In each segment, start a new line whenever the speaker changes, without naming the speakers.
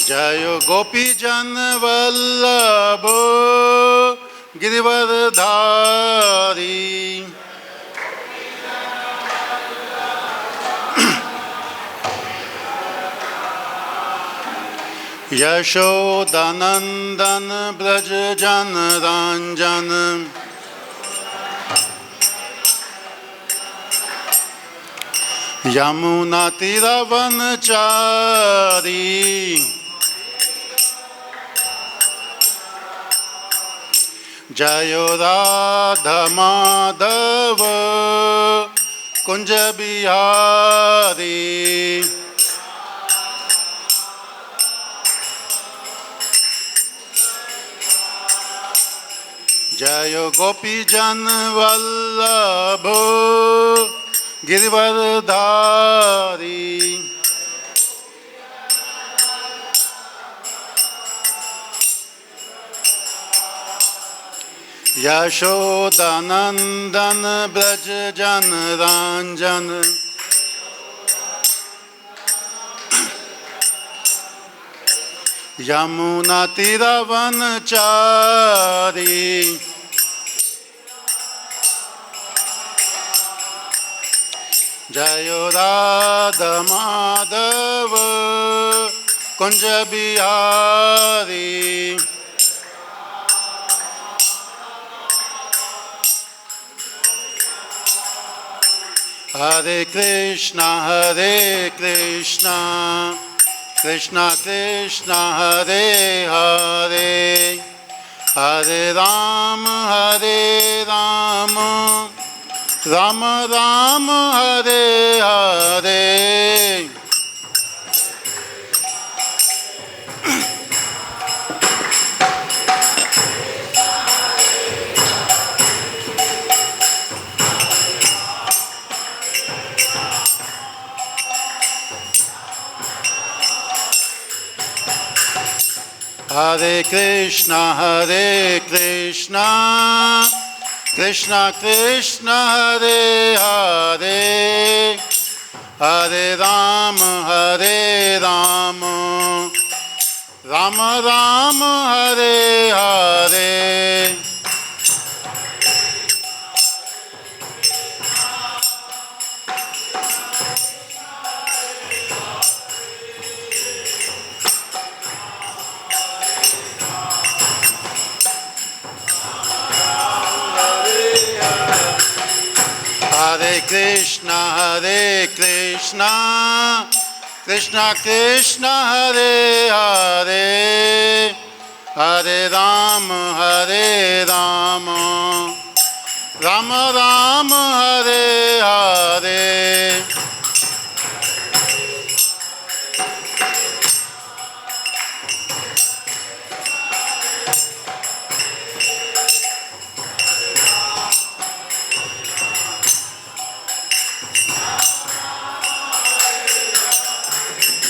जय गोपी जन वल्लभ गिरिवरधारी। यशोदानंदन ब्रज जन रंजन यमुना तीरवनचारी। जय राधा माधव कुंज बिहारी। जय गोपी जन वल्लभ गिरिवरधारी। यशोदानंदन ब्रज जन रंजन यमुना तीरवनचारी। जय राधा माधव कुंज बिहारी। हरे कृष्णा कृष्णा कृष्णा हरे हरे, हरे राम राम राम हरे हरे। हरे कृष्णा कृष्णा कृष्णा हरे हरे, हरे राम राम राम हरे हरे। हरे कृष्णा कृष्णा कृष्णा हरे हरे, हरे राम राम राम हरे हरे।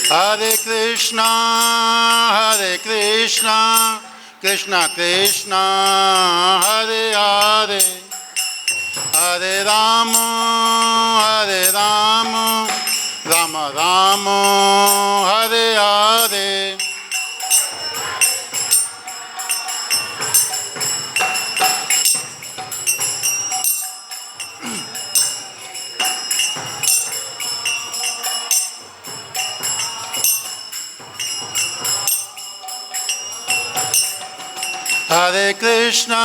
हरे कृष्णा कृष्णा कृष्णा हरे हरे, हरे राम राम राम हरे हरे। हरे कृष्णा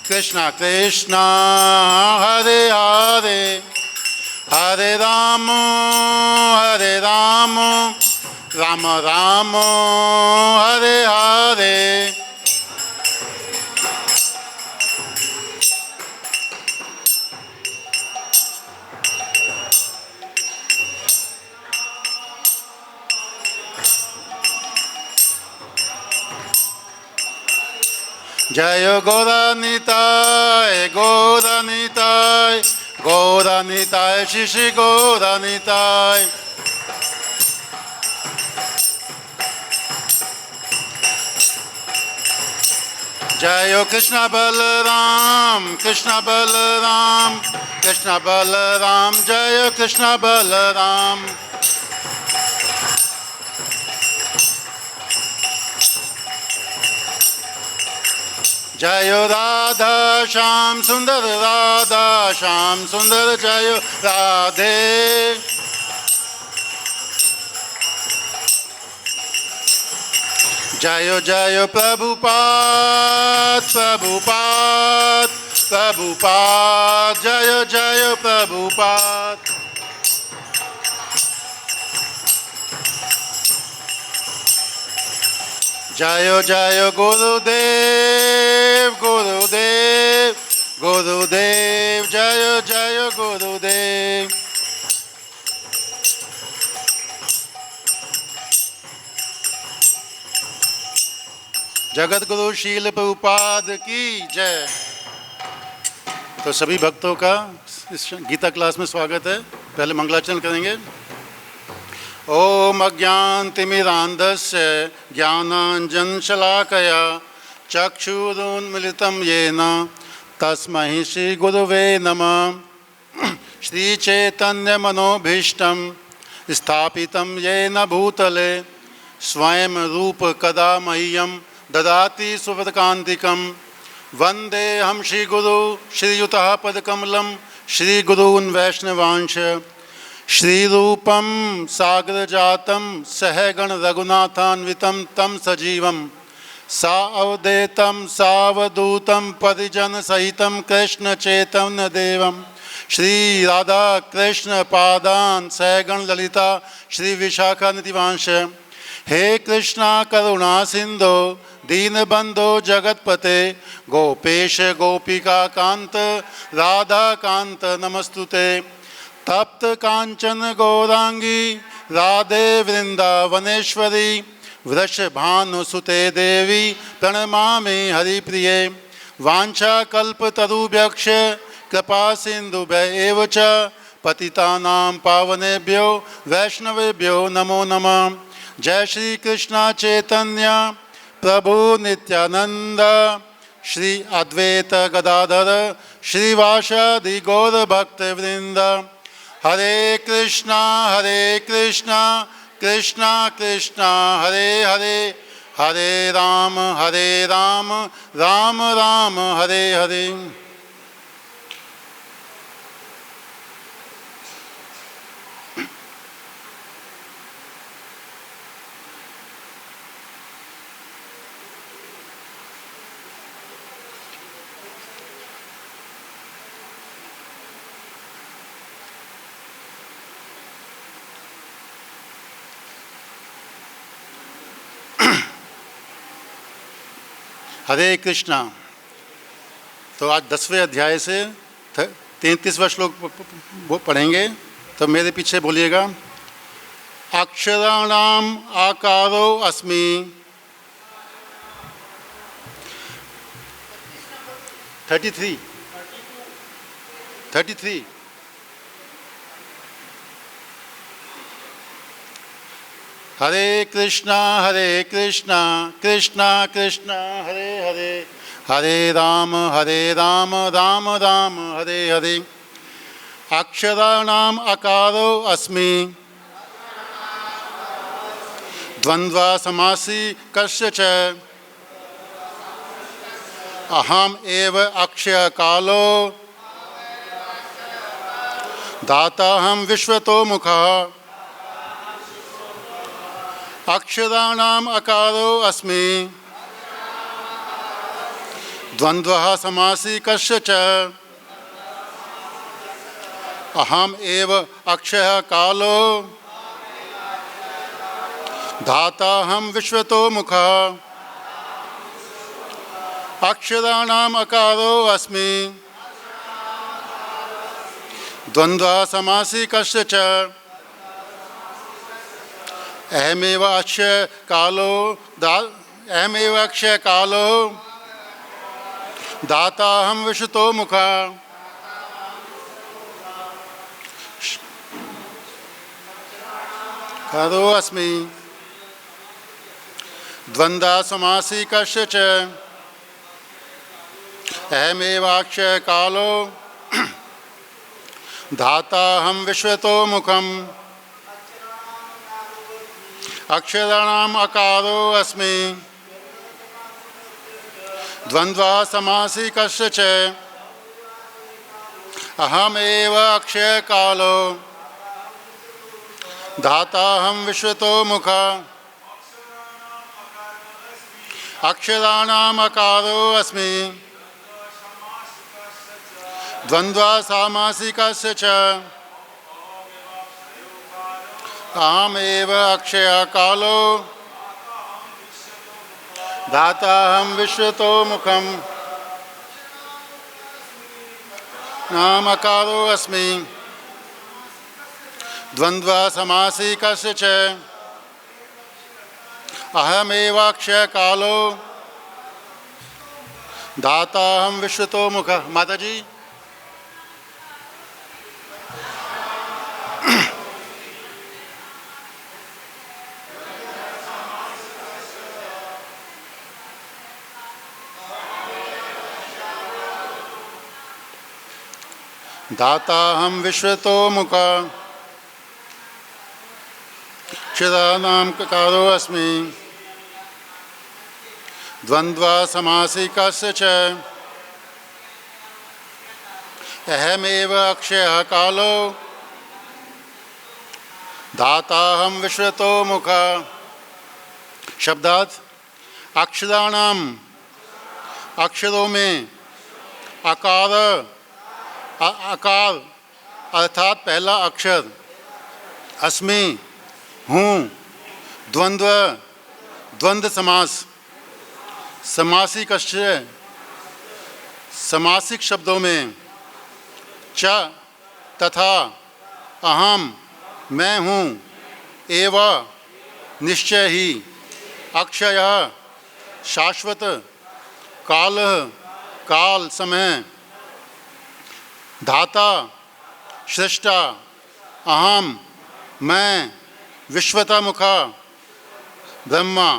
कृष्णा कृष्णा हरे हरे, हरे राम राम राम हरे हरे। जय गौरानिताय श्री श्री गौरानिताय। जय कृष्ण बलराम जय कृष्ण बलराम। जय राधा श्याम सुंदर राधा श्याम सुंदर जय राधे। जय जय प्रभुपाद प्रभुपाद प्रभुपाद जय जय प्रभुपाद। जय जय गुरुदेव गुरुदेव गुरुदेव जय जय गुरुदेव। जगत गुरु शील प्रभुपाद की जय। तो सभी भक्तों का इस गीता क्लास में स्वागत है। पहले मंगलाचरण करेंगे। ओम अज्ञानतिमिरान्धस्य ज्ञानाञ्जनशलाकया चक्षुरुन्मीलितं येन तस्मै श्रीगुरवे नमः। श्रीचैतन्यमनोभीष्टं स्थापितं येन भूतले स्वयं रूप कदा मह्यं ददाति सुपदकान्तिकं। वन्देऽहं श्रीगुरु श्रीयुतः पदकमलं श्रीगुरून् वैष्णवांश। श्रीरूपं सागरजातं सहगण रघुनाथान्वितं तं सजीवं सावधूतं सावधूतं परिजनसहितं कृष्णचैतन्यदेवं श्री राधा कृष्ण पादान् सहगण ललिता श्री विशाखानिधिवांश। हे कृष्णा करुणा सिंधो दीनबंधो जगतपते गोपेश गोपिका कांत राधा कांत नमस्तुते। तप्त कांचन गौरांगी राधे वृंदावनेश्वरी वृषभानुसुते देवी प्रणमामि हरिप्रिये। वाञ्छाकल्पतरुभ्यश्च कृपा सिन्धुभ्य एव च पतितानां पावनेभ्यो वैष्णवेभ्यो नमो नमः। जय श्री कृष्ण चैतन्य प्रभु नित्यानंद श्री अद्वैत गदाधर श्रीवासादि गौर भक्त वृंद। हरे कृष्णा कृष्णा कृष्णा हरे हरे हरे राम राम राम हरे हरे। हरे कृष्णा। तो आज 10वें अध्याय से 33वां श्लोक पढ़ेंगे। तो मेरे पीछे बोलिएगा। अक्षराणाम आकारो अस्मि। 33 हरे कृष्णा कृष्णा कृष्णा हरे हरे हरे राम राम राम हरे हरे। अक्षराणाम अकारो अस्मि द्वंद्वा समासी कस्य च अहम एव अक्षय कालो दाताहम विश्वतो मुखः। अक्षराणाम अकारो अस्मि द्वंद्वः समासी कस्य च अहम एव अक्षय कालो धाताहम विश्वतो मुखः। अक्षराणाम अकारो अस्मि द्वंद्वः समासी कस्य च अहमेव अक्षय कालो दाताहम विश्वतो मुखः। कारो अस्मि द्वंद्वा समासी कस्य च अहमेव अक्षय कालो धाताहम विश्वतो मुखम्। अक्षराणाम अकारो अस्मि द्वन्द्वा समासी कस्य च अहमेव अक्षय कालो धाताहं विश्वतो मुखा अक्षराणाम् अकारो अस्मि द्वन्द्वा सामासिकस्य च अहमेव अक्षय कालो धाताहं विश्वतो मुखम् नामकारो अस्मि द्वन्द्वा समासिकस्य च अहमेव अक्षय कालो धाताहं विश्वतो मुखः। माता जी धाताहं विश्वतो मुखा क्षराणां कारो अस्मि द्वन्द्वा समासिकस्य च अहमेव अक्षयः कालो धाताहं विश्वतो मुखा। शब्दार्थ अक्षराणाम अक्षरों में आकार अर्थात पहला अक्षर अस्मि हूँ द्वंद्व द्वंद्व समास समासिक समासिक शब्दों में च तथा अहम मैं हूँ एव निश्चय ही अक्षय शाश्वत काल काल समय धाता सृष्टा अहम मैं विश्वता मुखा ब्रह्मा।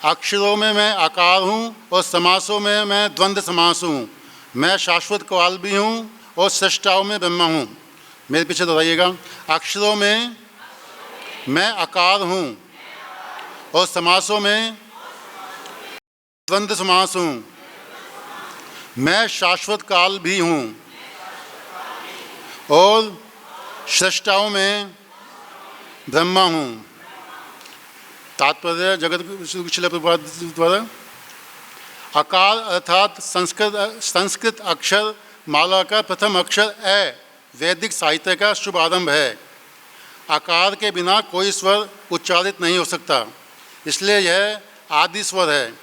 अक्षरों में मैं आकार हूँ और समासों में मैं द्वंद्व समास हूँ। मैं शाश्वत काल भी हूँ और सृष्टाओं में ब्रह्मा हूँ। मेरे पीछे दोहराइएगा। अक्षरों में मैं आकार हूँ और समासों में द्वंद्व समास हूँ। मैं शाश्वत काल भी हूँ और सृष्टाओं में ब्रह्मा हूँ। तात्पर्य जगत शिला प्रभुपाद द्वारा आकार अर्थात संस्कृत अक्षर माला का प्रथम अक्षर ए वैदिक साहित्य का शुभ आरंभ है। आकार के बिना कोई स्वर उच्चारित नहीं हो सकता, इसलिए यह आदि स्वर है।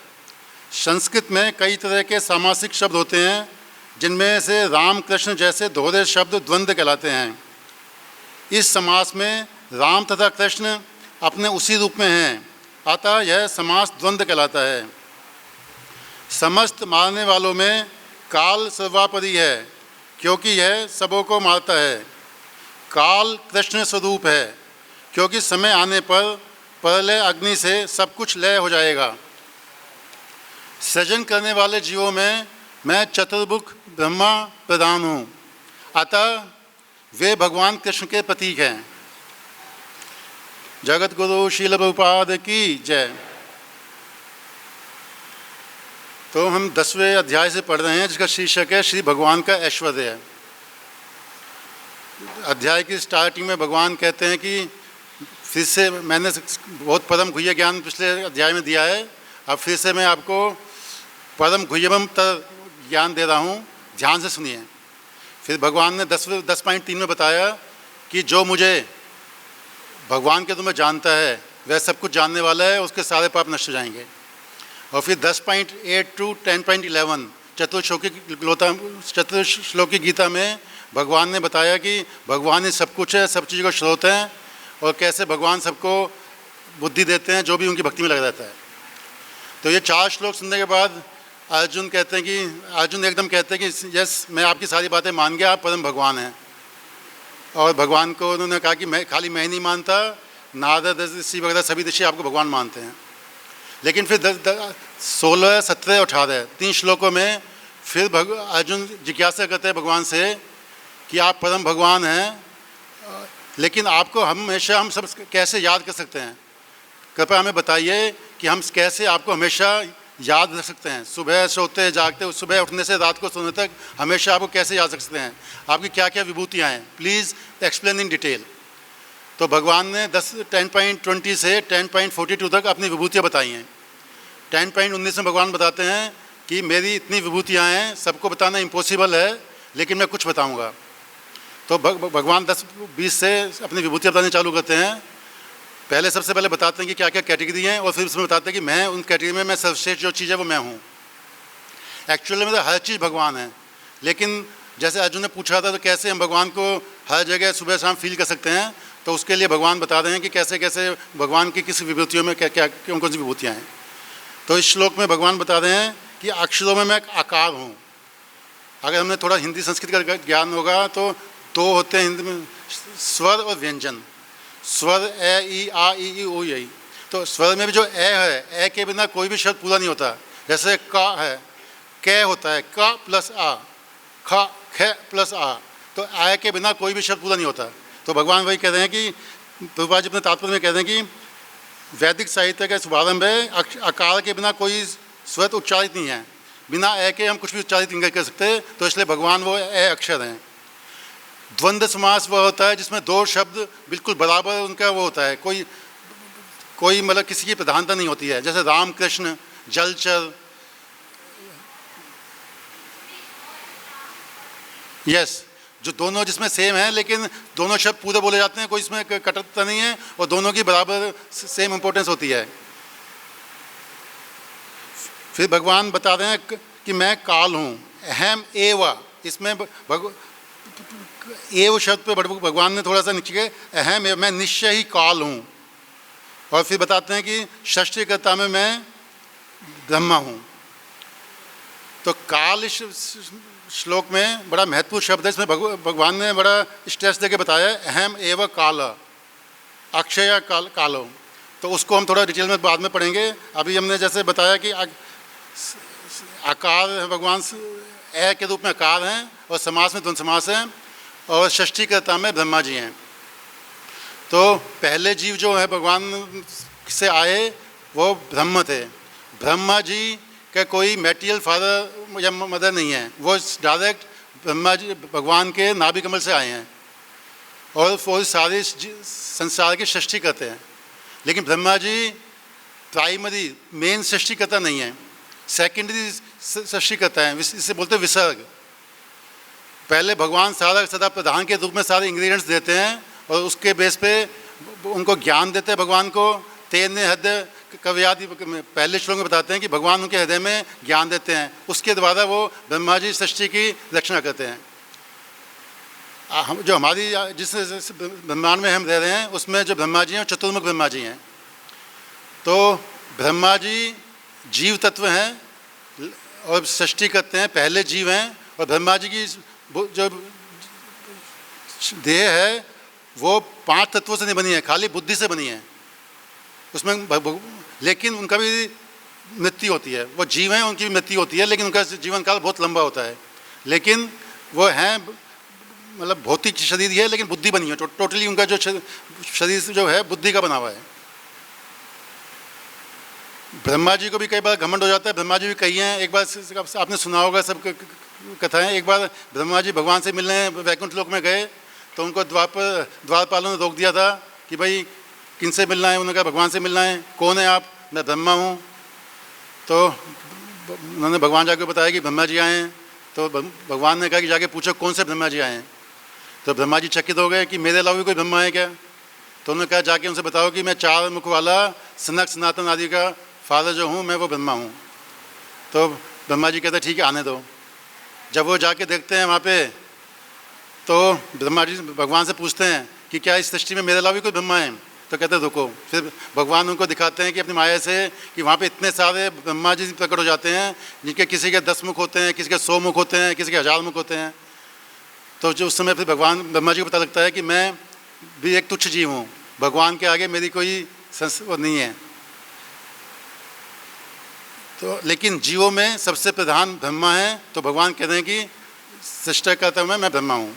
संस्कृत में कई तरह के सामासिक शब्द होते हैं, जिनमें से राम कृष्ण जैसे दोहरे शब्द द्वंद्व कहलाते हैं। इस समास में राम तथा कृष्ण अपने उसी रूप में हैं, अतः यह समास द्वंद्व कहलाता है। समस्त मारने वालों में काल सर्वापरि है, क्योंकि यह सबों को मारता है। काल कृष्ण स्वरूप है, क्योंकि समय आने पर प्रलय अग्नि से सब कुछ लय हो जाएगा। सृजन करने वाले जीवों में मैं चतुर्मुख ब्रह्मा प्रधान हूँ, अतः वे भगवान कृष्ण के प्रतीक हैं। जगत गुरु शील प्रभुपाद की जय। तो हम 10वें अध्याय से पढ़ रहे हैं, जिसका शीर्षक है श्री भगवान का ऐश्वर्य। अध्याय की स्टार्टिंग में भगवान कहते हैं कि फिर से मैंने बहुत परम गुह्य ज्ञान पिछले अध्याय में दिया है, अब फिर से मैं आपको परम गुह्यतम ज्ञान दे रहा हूँ, ध्यान से सुनिए। फिर भगवान ने 10.3 में बताया कि जो मुझे भगवान के तुम्हें जानता है वह सब कुछ जानने वाला है, उसके सारे पाप नष्ट हो जाएंगे। और फिर 10.8 to 10.11 चतुश्लोकी गीता में भगवान ने बताया कि भगवान ही सब कुछ है, सब चीज़ों का स्रोत हैं, और कैसे भगवान सबको बुद्धि देते हैं जो भी उनकी भक्ति में लगा रहता है। तो ये 4 श्लोक सुनने के बाद अर्जुन एकदम कहते हैं कि यस, मैं आपकी सारी बातें मान गया, आप परम भगवान हैं। और भगवान को उन्होंने कहा कि मैं ही नहीं मानता, नारद ऋषि वगैरह सभी ऋषि आपको भगवान मानते हैं। लेकिन फिर 16, 17, 18 3 श्लोकों में फिर अर्जुन जिज्ञासा करते हैं भगवान से कि आप परम भगवान हैं, लेकिन आपको हमेशा हम सब कैसे याद कर सकते हैं? कृपया हमें बताइए कि हम कैसे आपको हमेशा याद रख सकते हैं। सुबह सोते जागते, सुबह उठने से रात को सोने तक हमेशा आपको कैसे याद रख सकते हैं, आपकी क्या क्या विभूतियाँ हैं, प्लीज़ एक्सप्लेन इन डिटेल। तो भगवान ने 10.20 से 10.42 तक अपनी विभूतियाँ बताई हैं। 10.19 में भगवान बताते हैं कि मेरी इतनी विभूतियाँ हैं, सबको बताना इम्पॉसिबल है, लेकिन मैं कुछ बताऊँगा। तो भगवान 10-20 से अपनी विभूतियाँ बताने चालू करते हैं। पहले सबसे पहले बताते हैं कि क्या क्या कैटेगरी हैं, और फिर उसमें बताते हैं कि मैं उन कैटेगरी में मैं सर्वश्रेष्ठ जो चीज़ है वो मैं हूँ। एक्चुअली में तो हर चीज़ भगवान है, लेकिन जैसे अर्जुन ने पूछा था तो कैसे हम भगवान को हर जगह सुबह शाम फील कर सकते हैं, तो उसके लिए भगवान बता रहे हैं कि कैसे कैसे भगवान की किस विभूतियों में क्या क्या कौन कौन सी विभूतियाँ हैं। तो इस श्लोक में भगवान बता रहे हैं कि अक्षरों में मैं एक आकार हूँ। अगर हमने थोड़ा हिंदी संस्कृत का ज्ञान होगा तो दो होते हैं हिंदी में, स्वर और व्यंजन। स्वर ए ई आ ई ओ यही। तो स्वर में भी जो ए है, ए के बिना कोई भी शब्द पूरा नहीं होता। जैसे का है, कै होता है, का प्लस आ, ख ख प्लस आ, तो आ के बिना कोई भी शब्द पूरा नहीं होता। तो भगवान वही कह रहे हैं कि प्रभुपाद जी अपने तात्पर्य में कह रहे हैं कि वैदिक साहित्य का शुभारंभ है, आकार के बिना कोई स्वर उच्चारित नहीं है, बिना ए के हम कुछ भी उच्चारित नहीं कर सकते। तो इसलिए भगवान वो ए अक्षर हैं। द्वंद्व समास वह होता है जिसमें दो शब्द बिल्कुल बराबर उनका वो होता है, कोई मतलब किसी की प्रधानता नहीं होती है। जैसे राम कृष्ण, जलचर, यस, जो दोनों जिसमें सेम है लेकिन दोनों शब्द पूरे बोले जाते हैं, कोई इसमें कटता नहीं है, और दोनों की बराबर सेम इंपॉर्टेंस होती है। फिर भगवान बता रहे हैं कि मैं काल हूँ, अहम एव। इसमें एव शब्द पे भगवान ने थोड़ा सा नीचे के अहम एव, मैं निश्चय ही काल हूँ। और फिर बताते हैं कि षष्ठीकर्ता में मैं ब्रह्मा हूँ। तो काल इस श्लोक में बड़ा महत्वपूर्ण शब्द है। इसमें भगवान ने बड़ा स्ट्रेस देके बताया अहम एव काल, अक्षय कालो। तो उसको हम थोड़ा डिटेल में बाद में पढ़ेंगे। अभी हमने जैसे बताया कि आकार है, भगवान ए के रूप में आकार हैं, और समास में द्वंद्व समास है, और षष्ठीकर्ता में ब्रह्मा जी हैं। तो पहले जीव जो है भगवान से आए वो ब्रह्म थे। ब्रह्मा जी का कोई मेटीरियल फादर या मदर नहीं है, वो डायरेक्ट ब्रह्मा जी भगवान के नाभि कमल से आए हैं, और वो सारे संसार की सृष्टि करते हैं। लेकिन ब्रह्मा जी प्राइमरी मेन सृष्टिकर्ता नहीं है, सेकेंडरी सृष्टिकर्ता है। इससे बोलते हैं विसर्ग। पहले भगवान सारा सदा प्रधान के रूप में सारे इंग्रेडिएंट्स देते हैं, और उसके बेस पे उनको ज्ञान देते हैं। भगवान को तेने हृदय कव्यादि पहले श्लोक में बताते हैं कि भगवान उनके हृदय में ज्ञान देते हैं, उसके द्वारा वो ब्रह्मा जी सृष्टि की रचना करते हैं। हम जो हमारी जिस ब्रह्मांड में हम रह रहे हैं उसमें जो ब्रह्मा जी हैं चतुर्मुख ब्रह्मा जी हैं। तो ब्रह्मा जी जीव तत्व हैं और सृष्टि करते हैं, पहले जीव हैं। और ब्रह्मा जी की जो देह है वो 5 तत्वों से नहीं बनी है, खाली बुद्धि से बनी है उसमें। लेकिन उनका भी मृत्यु होती है, वो जीव हैं उनकी भी मृत्यु होती है, लेकिन उनका जीवन काल बहुत लंबा होता है। लेकिन वो हैं मतलब भौतिक शरीर ही है, लेकिन बुद्धि बनी है। टोटली उनका जो शरीर जो है बुद्धि का बना हुआ है। ब्रह्मा जी को भी कई बार घमंड हो जाता है। ब्रह्मा जी भी कही हैं, एक बार आपने सुना होगा सब कथाएं। एक बार ब्रह्मा जी भगवान से मिलने वैकुंठ लोक में गए, तो उनको द्वारपालों ने रोक दिया था कि भाई किन से मिलना है। उन्होंने कहा भगवान से मिलना है। कौन है आप? मैं ब्रह्मा हूँ। तो उन्होंने भगवान जाके बताया कि ब्रह्मा जी आए हैं। तो भगवान ने कहा कि जाके पूछो कौन से ब्रह्मा जी आए हैं। तो ब्रह्मा जी चकित हो गए कि मेरे अलावा भी कोई ब्रह्मा है क्या। तो उन्होंने कहा जाके उनसे बताओ कि मैं 4 मुख वाला सनक सनातन आदि का फादर जो हूँ, मैं वो ब्रह्मा हूँ। तो ब्रह्मा जी कहते ठीक है आने दो। जब वो जाके देखते हैं वहाँ पे, तो ब्रह्मा जी भगवान से पूछते हैं कि क्या इस सृष्टि में मेरे अलावा भी कोई ब्रह्मा है। तो कहते हैं रुको। फिर भगवान उनको दिखाते हैं कि अपनी माया से कि वहाँ पे इतने सारे ब्रह्मा जी प्रकट हो जाते हैं, जिनके किसी के 10 मुख होते हैं, किसी के 100 मुख होते हैं, किसी के 1000 मुख होते हैं। तो जो उस समय फिर भगवान ब्रह्मा जी को पता लगता है कि मैं भी एक तुच्छ जीव हूँ, भगवान के आगे मेरी कोई वो नहीं है। तो लेकिन जीवों में सबसे प्रधान ब्रह्मा है। तो भगवान कहते हैं कि सृष्टि करता हूँ मैं ब्रह्मा हूँ।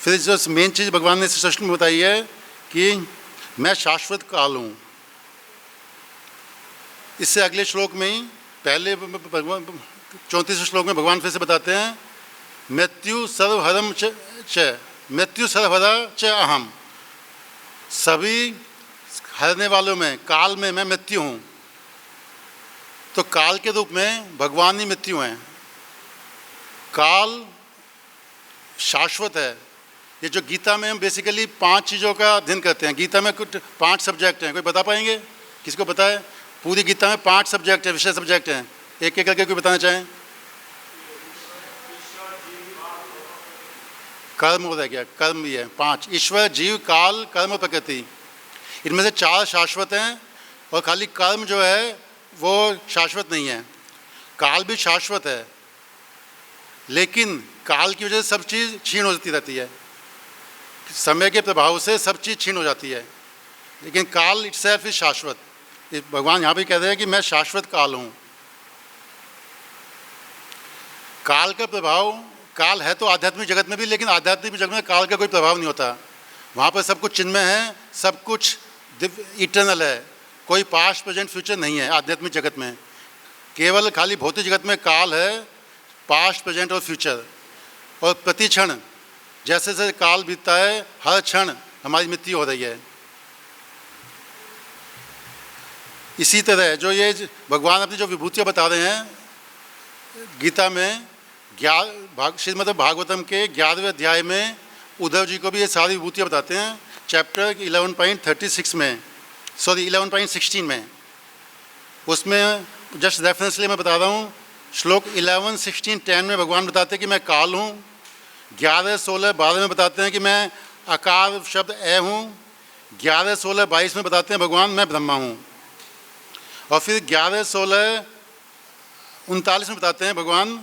फिर जो मेन चीज़ भगवान ने सृष्टि में बताई है कि मैं शाश्वत काल हूँ। इससे अगले श्लोक में ही पहले भगवान 34वें श्लोक में भगवान फिर से बताते हैं, मृत्यु सर्वहरम च मृत्यु सर्वहरा च अहम, सभी हरने वालों में, काल में मैं मृत्यु हूँ। तो काल के रूप में भगवान ही मृत्यु हैं। काल शाश्वत है। ये जो गीता में हम बेसिकली 5 चीज़ों का अध्ययन करते हैं। गीता में कुछ 5 सब्जेक्ट हैं, कोई बता पाएंगे? किसको पता है? पूरी गीता में 5 सब्जेक्ट हैं, विषय सब्जेक्ट हैं। एक एक करके कोई बताना चाहें? कर्म रह गया, कर्म भी है 5, ईश्वर, जीव, काल, कर्म और प्रकृति। इनमें से 4 शाश्वत हैं और खाली कर्म जो है वो शाश्वत नहीं है। काल भी शाश्वत है, लेकिन काल की वजह से सब चीज़ क्षीण हो जाती रहती है। समय के प्रभाव से सब चीज़ क्षीण हो जाती है, लेकिन काल इटसेल्फ इज शाश्वत। भगवान यहाँ भी कह रहे हैं कि मैं शाश्वत काल हूँ। काल का प्रभाव, काल है तो आध्यात्मिक जगत में भी, लेकिन आध्यात्मिक जगत में काल का कोई प्रभाव नहीं होता। वहाँ पर सब कुछ चिन्मय है, सब कुछ इटर्नल है, कोई पास्ट प्रेजेंट फ्यूचर नहीं है आध्यात्मिक जगत में। केवल खाली भौतिक जगत में काल है, पास्ट प्रेजेंट और फ्यूचर। और प्रति क्षण जैसे जैसे काल बीतता है, हर क्षण हमारी मृत्यु हो रही है। इसी तरह जो ये भगवान अपनी जो विभूतियाँ बता रहे हैं गीता में, श्रीमद् भागवतम के 11वें अध्याय में उद्धव जी को भी ये सारी विभूतियाँ बताते हैं। चैप्टर 11.36 में, सॉरी 11.16 में, उसमें जस्ट रेफरेंस लिए मैं बता रहा हूँ। श्लोक 11, 16, 10 में भगवान बताते हैं कि मैं काल हूँ। 11, 16, 12 में बताते हैं कि मैं आकार शब्द ए हूँ। 11, 16, 22 में बताते हैं भगवान मैं ब्रह्मा हूँ। और फिर 11, 16, 39 में बताते हैं भगवान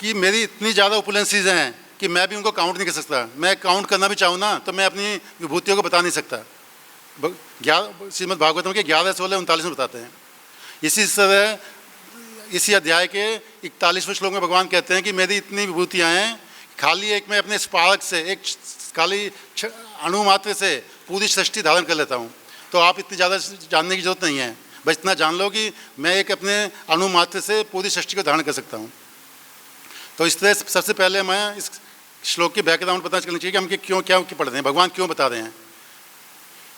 कि मेरी इतनी ज़्यादा ओपुलेंसीज हैं कि मैं भी उनको काउंट नहीं कर सकता। मैं काउंट करना भी चाहूँ ना तो मैं अपनी विभूतियों को बता नहीं सकता। श्रीमद् भागवतम के 11, 16, 39 में बताते हैं। इसी तरह इसी अध्याय के 41वें श्लोक में भगवान कहते हैं कि मेरी इतनी विभूतियाँ हैं, खाली एक मैं अपने स्पार्क से, एक खाली अणु मात्र से पूरी सृष्टि धारण कर लेता हूँ। तो आप इतनी ज़्यादा जानने की जरूरत नहीं है, बस इतना जान लो कि मैं एक अपने अणु मात्र से पूरी सृष्टि को धारण कर सकता हूँ। तो इस तरह सबसे पहले हमें इस श्लोक की बैकग्राउंड पता चलनी चाहिए कि हम क्यों क्या पढ़ रहे हैं, भगवान क्यों बता रहे हैं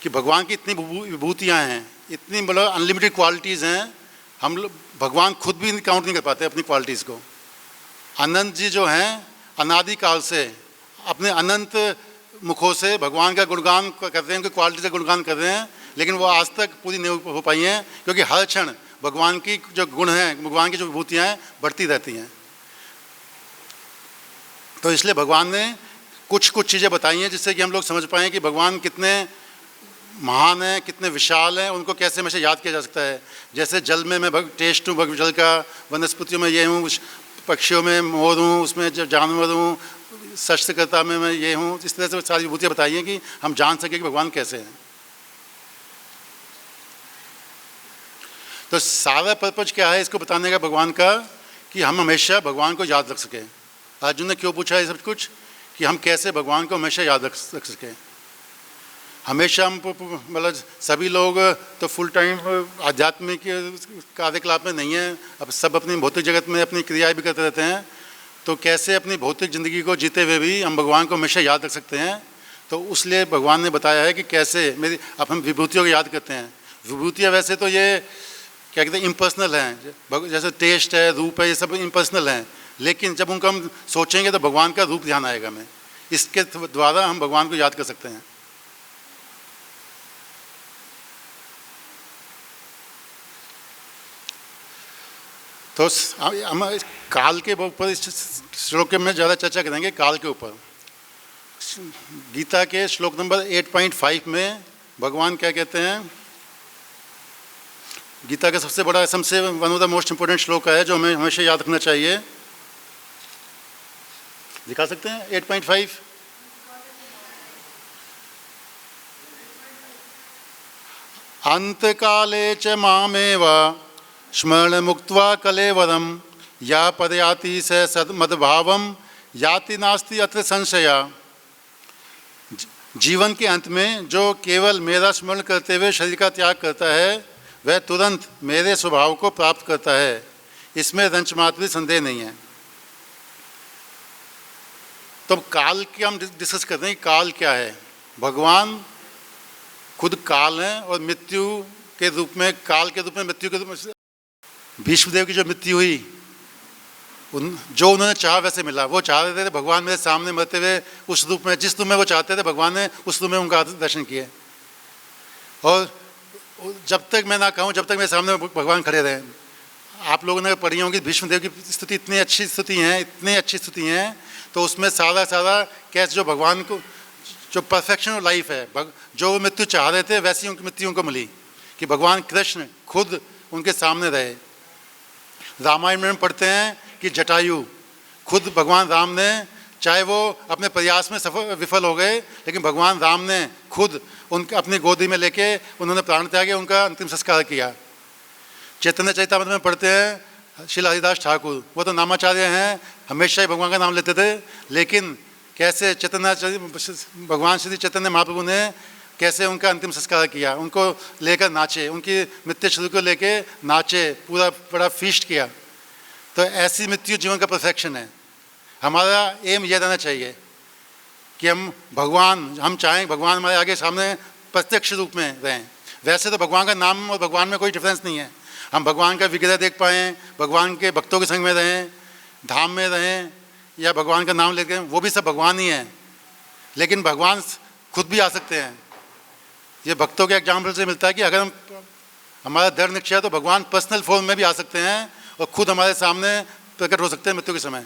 कि भगवान की इतनी विभूतियाँ हैं, इतनी मतलब अनलिमिटेड क्वालिटीज़ हैं। हम लोग भगवान खुद भी काउंट नहीं कर पाते अपनी क्वालिटीज़ को। अनंत जी जो हैं अनादिकाल से अपने अनंत मुखों से भगवान का गुणगान कर रहे हैं, उनकी क्वालिटी का गुणगान कर रहे हैं, लेकिन वो आज तक पूरी नहीं हो पाई हैं, क्योंकि हर क्षण भगवान की जो गुण हैं, भगवान की जो विभूतियाँ हैं बढ़ती रहती हैं। तो इसलिए भगवान ने कुछ चीज़ें बताई हैं जिससे कि हम लोग समझ पाएँ कि भगवान कितने महान है, कितने विशाल हैं, उनको कैसे हमेशा याद किया जा सकता है। जैसे जल में मैं टेस्ट हूँ जल का, वनस्पतियों में ये हूँ, पक्षियों में मोर हूँ, उसमें जानवर हूँ, शस्त्रकर्ता में मैं ये हूँ। इस तरह से सारी विभूतियाँ बताई हैं कि हम जान सकें कि भगवान कैसे हैं। तो सारा पर्पज क्या है इसको बताने का भगवान का, कि हम हमेशा भगवान को याद रख सकें। अर्जुन ने क्यों पूछा है सब कुछ, कि हम कैसे भगवान को हमेशा याद रख सकें। हमेशा हम मतलब सभी लोग तो फुल टाइम आध्यात्मिक कार्यकलाप में नहीं हैं, अब सब अपनी भौतिक जगत में अपनी क्रियाएं भी करते रहते हैं। तो कैसे अपनी भौतिक ज़िंदगी को जीते हुए भी हम भगवान को हमेशा याद रख सकते हैं। तो उसलिए भगवान ने बताया है कि कैसे अब हम विभूतियों को याद करते हैं। विभूतियाँ वैसे तो ये क्या कहते हैं इम्पर्सनल हैं, जैसे टेस्ट है, रूप है, ये सब इम्पर्सनल हैं, लेकिन जब उनको हम सोचेंगे तो भगवान का रूप ध्यान आएगा हमें। इसके द्वारा हम भगवान को याद कर सकते हैं। तो हम काल के ऊपर इस श्लोक में ज़्यादा चर्चा करेंगे। काल के ऊपर गीता के श्लोक नंबर 8.5 में भगवान क्या कहते हैं। गीता का सबसे बड़ा, सबसे one of the most important श्लोक है जो हमें हमेशा याद रखना चाहिए। दिखा सकते हैं 8.5। अंतकाले च मामेव स्मरण मुक्त्वा कलेवरम या पदयाति स सद्मद्भावम याति नास्ति अत्र संशया। जीवन के अंत में जो केवल मेरा स्मरण करते हुए शरीर का त्याग करता है वह तुरंत मेरे स्वभाव को प्राप्त करता है, इसमें रंच मात्र भी संदेह नहीं है। तो काल की हम डिस्कस करते हैं कि काल क्या है। भगवान खुद काल हैं और मृत्यु के रूप में, काल के रूप में, मृत्यु के रूप में भीष्मदेव की जो मृत्यु हुई, जो उन्होंने चाहा वैसे मिला। वो चाह रहे थे भगवान मेरे सामने मरते हुए उस रूप में, जिस रूप में वो चाहते थे भगवान ने उस रूप में उनका दर्शन किए। और जब तक मैं ना कहूँ, जब तक मेरे सामने भगवान खड़े रहे। आप लोगों ने पढ़ी होंगी भीष्मदेव की स्तुति, इतनी अच्छी स्तुति हैं, इतनी अच्छी स्तुति हैं। तो उसमें सारा कैसे जो भगवान को जो परफेक्शन ऑफ लाइफ है, जो मृत्यु चाह रहे थे वैसी उनकी मृत्यु उनको मिली कि भगवान कृष्ण खुद उनके सामने रहे। रामायण में हम पढ़ते हैं कि जटायु खुद भगवान राम ने, चाहे वो अपने प्रयास में विफल हो गए, लेकिन भगवान राम ने खुद उनके अपनी गोदी में लेके उन्होंने प्राण त्यागे, उनका अंतिम संस्कार किया। चैतन्य चरितामृत में पढ़ते हैं श्री हरिदास ठाकुर, वो तो नामाचार्य हैं, हमेशा ही भगवान का नाम लेते थे, लेकिन कैसे भगवान श्री चैतन्य महाप्रभु ने कैसे उनका अंतिम संस्कार किया, उनको लेकर नाचे, उनकी मृत्यु शुरू को लेके नाचे, पूरा बड़ा फीस्ट किया। तो ऐसी मृत्यु जीवन का परफेक्शन है। हमारा एम यह रहना चाहिए कि हम चाहें भगवान हमारे आगे सामने प्रत्यक्ष रूप में रहें। वैसे तो भगवान का नाम और भगवान में कोई डिफरेंस नहीं है। हम भगवान का विग्रह देख पाएँ, भगवान के भक्तों के संग में रहें, धाम में रहें, या भगवान का नाम लेते हैं, वो भी सब भगवान ही हैं। लेकिन भगवान खुद भी आ सकते हैं। ये भक्तों के एग्जाम्पल से मिलता है कि अगर हमारा दृढ़ निश्चय है तो भगवान पर्सनल फॉर्म में भी आ सकते हैं और खुद हमारे सामने प्रकट हो सकते हैं मृत्यु के समय।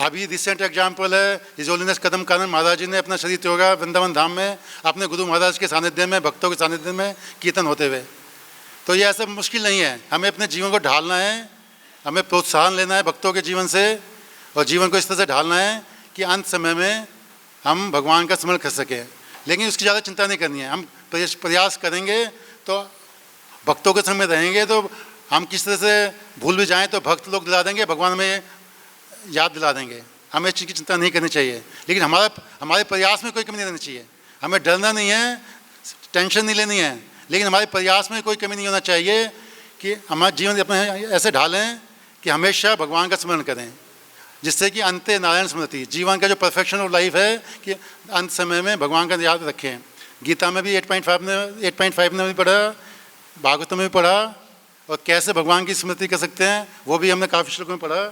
अभी रिसेंट एग्जाम्पल है हिज होलीनेस कदम कानन महाराज जी ने अपना शरीर त्यागा वृंदावन धाम में, अपने गुरु महाराज के सानिध्य में, भक्तों के सानिध्य में कीर्तन होते हुए। तो ये ऐसा मुश्किल नहीं है। हमें अपने जीवन को ढालना है, हमें प्रोत्साहन लेना है भक्तों के जीवन से, और जीवन को इस तरह से ढालना है कि अंत समय में हम भगवान का स्मरण कर सकें। लेकिन उसकी ज़्यादा चिंता नहीं करनी है। हम प्रयास करेंगे तो भक्तों के संग में रहेंगे, तो हम किस तरह से भूल भी जाएं तो भक्त लोग दिला देंगे, भगवान हमें याद दिला देंगे। हमें इस चीज़ की चिंता नहीं करनी चाहिए। लेकिन हमारे प्रयास में कोई कमी नहीं रहनी चाहिए। हमें डरना नहीं है, टेंशन नहीं लेनी है, लेकिन हमारे प्रयास में कोई कमी नहीं होना चाहिए कि हमारा जीवन अपने ऐसे ढालें कि हमेशा भगवान का स्मरण करें, जिससे कि अंत नारायण स्मृति, जीवन का जो परफेक्शन ऑफ लाइफ है कि अंत समय में भगवान का याद रखें। गीता में भी 8.5 ने भी पढ़ा, भागवत में भी पढ़ा, और कैसे भगवान की स्मृति कर सकते हैं वो भी हमने काफ़ी श्लोकों में पढ़ा।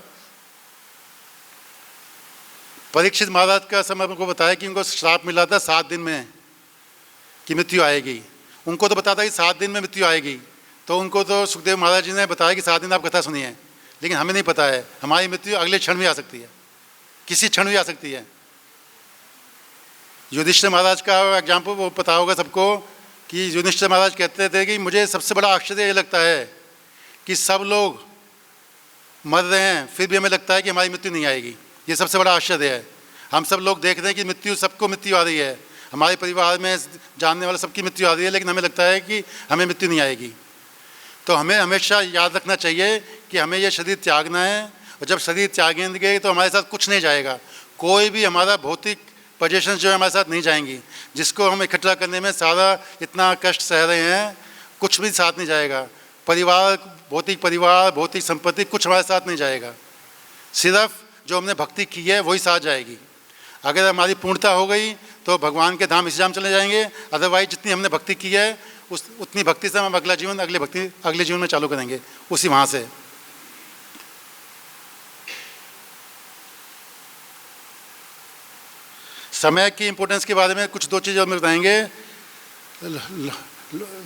परीक्षित महाराज का समय को बताया कि उनको श्राप मिला था 7 दिन में कि मृत्यु आएगी। उनको तो बताता कि 7 दिन में मृत्यु आएगी, तो उनको तो सुखदेव महाराज जी ने बताया कि 7 दिन आप कथा सुनिए। लेकिन हमें नहीं पता है, हमारी मृत्यु अगले क्षण भी आ सकती है, किसी क्षण भी आ सकती है। युधिष्ठिर महाराज का एग्जाम्पल वो पता होगा सबको कि युधिष्ठिर महाराज कहते थे कि मुझे सबसे बड़ा आश्चर्य ये लगता है कि सब लोग मर रहे हैं, फिर भी हमें लगता है कि हमारी मृत्यु नहीं आएगी। ये सबसे बड़ा आश्चर्य है। हम सब लोग देख रहे हैं कि मृत्यु, सबको मृत्यु आ रही है, हमारे परिवार में जानने वाले सबकी मृत्यु आ रही है, लेकिन हमें लगता है कि हमें मृत्यु नहीं आएगी। तो हमें हमेशा याद रखना चाहिए कि हमें यह शरीर त्यागना है, और जब शरीर त्यागेंगे तो हमारे साथ कुछ नहीं जाएगा। कोई भी हमारा भौतिक पोजीशन जो है हमारे साथ नहीं जाएंगी। जिसको हम इकट्ठा करने में सारा इतना कष्ट सह रहे हैं, कुछ भी साथ नहीं जाएगा। परिवार, भौतिक संपत्ति कुछ हमारे साथ नहीं जाएगा। सिर्फ जो हमने भक्ति की है वही साथ जाएगी। अगर हमारी पूर्णता हो गई तो भगवान के धाम इसी जाम चले जाएंगे। अदरवाइज जितनी हमने भक्ति की है उतनी भक्ति से हम अगले जीवन में चालू करेंगे उसी वहाँ से। समय की इम्पोर्टेंस के बारे में कुछ 2 चीज़ हम बताएंगे।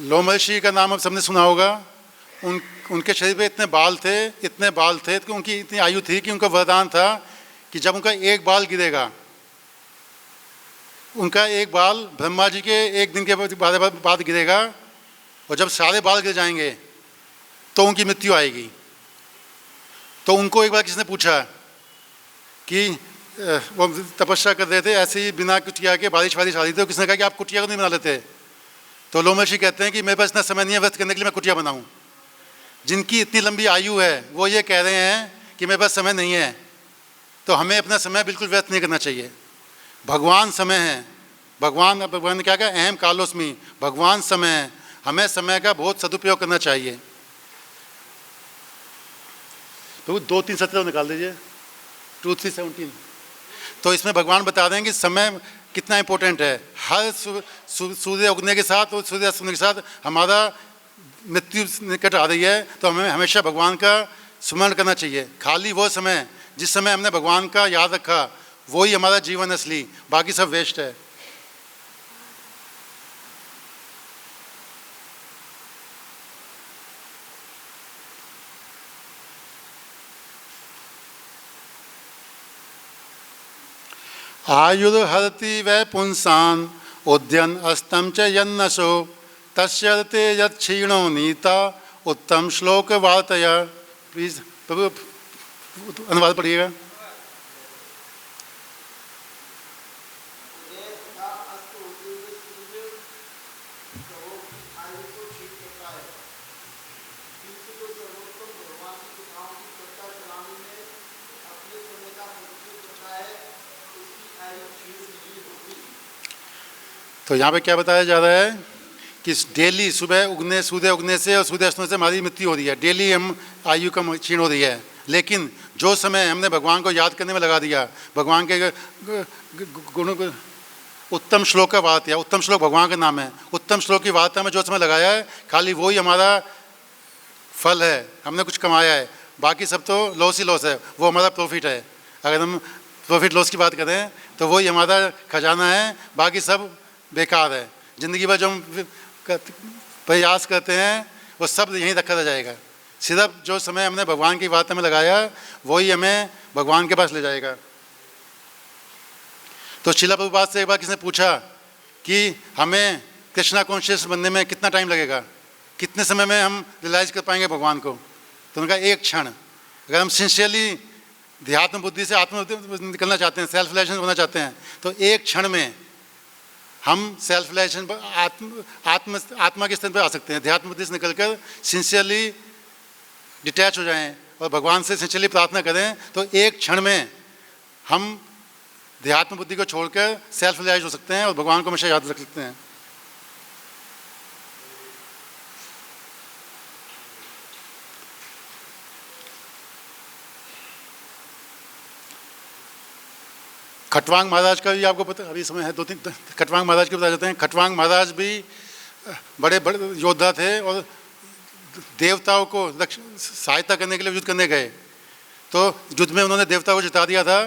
लो महर्षि का नाम अब सबने सुना होगा। उनके शरीर पे इतने बाल थे कि उनकी इतनी आयु थी कि उनका वरदान था कि जब उनका एक बाल गिरेगा, उनका एक बाल ब्रह्मा जी के एक दिन के बाद गिरेगा, और जब सारे बाल गिर जाएंगे तो उनकी मृत्यु आएगी। तो उनको एक बार किसी ने पूछा कि वो तपस्या कर रहे थे ऐसे ही बिना कुटिया के, बारिश आ रही थी, तो किसने कहा कि आप कुटिया को नहीं बना लेते? तो लो महर्षि कहते हैं कि मेरे पास इतना समय नहीं है व्यस्त करने के लिए मैं कुटिया बनाऊँ। जिनकी इतनी लंबी आयु है वो ये कह रहे हैं कि मेरे पास समय नहीं है। तो हमें अपना समय बिल्कुल व्यर्थ नहीं करना चाहिए। भगवान समय है। भगवान ने क्या कहा? अहम कालोस्मी, भगवान समय है। हमें समय का बहुत सदुपयोग करना चाहिए। तो 2-3 सत्र निकाल दीजिए, 2-3-17। तो इसमें भगवान बता रहे हैं कि समय कितना इम्पोर्टेंट है। हर सूर्य उगने के साथ और सूर्य अस्त होने के साथ हमारा मृत्यु निकट आ रही है, तो हमें हमेशा भगवान का स्मरण करना चाहिए। खाली वो समय जिस समय हमने भगवान का याद रखा वही हमारा जीवन असली, बाकी सब वेस्ट है। आयुर्हरति वै पुंसान उद्यन अस्तम च यन्नशो तस्यर्ते यत् क्षीणो नीता उत्तम श्लोक वार्तया। प्लीज प्रभु अनुवाद पढ़िएगा। तो यहाँ पे क्या बताया जा रहा है कि डेली सुबह उगने सूर्य उगने से और सूर्य अस्त होने से हमारी मृत्यु हो रही है, डेली हम आयु कम क्षीण हो रही है। लेकिन जो समय हमने भगवान को याद करने में लगा दिया, भगवान के गुणों को, उत्तम श्लोक का बात है, उत्तम श्लोक भगवान का नाम है, उत्तम श्लोक की वार्ता में जो समय लगाया है खाली वही हमारा फल है, हमने कुछ कमाया है। बाकी सब तो लॉस ही लॉस है, वो हमारा प्रॉफिट है। अगर हम प्रॉफिट लॉस की बात करें तो वही हमारा खजाना है, बाकी सब बेकार है। ज़िंदगी भर जो हम प्रयास करते हैं वो सब यहीं रखा रह जाएगा। सिर्फ जो समय हमने भगवान की बात में लगाया वही हमें भगवान के पास ले जाएगा। तो शिला प्रभुपाद से एक बार किसने पूछा कि हमें कृष्णा कॉन्शियस बनने में कितना टाइम लगेगा, कितने समय में हम रियलाइज़ कर पाएंगे भगवान को। तो उनका एक क्षण। अगर हम सिंसियरली ध्यात्म बुद्धि से आत्म निकलना चाहते हैं, सेल्फ रियलाइजेशन होना चाहते हैं, तो एक क्षण में हम सेल्फ रियलाइजेशन पर आत्मा के स्तर पर आ सकते हैं। ध्यात्म बुद्धि से निकलकर सिंसियरली डिटैच हो जाएं और भगवान से सिंसियरली प्रार्थना करें, तो एक क्षण में हम ध्यात्म बुद्धि को छोड़कर सेल्फ रियलाइज हो सकते हैं और भगवान को हमेशा याद रख सकते हैं। खटवांग महाराज का भी आपको पता, अभी समय है 2-3, खटवांग महाराज के बता जाते हैं। खटवांग महाराज भी बड़े बड़े योद्धा थे और देवताओं को सहायता करने के लिए युद्ध करने गए। तो युद्ध में उन्होंने देवता को जिता दिया था।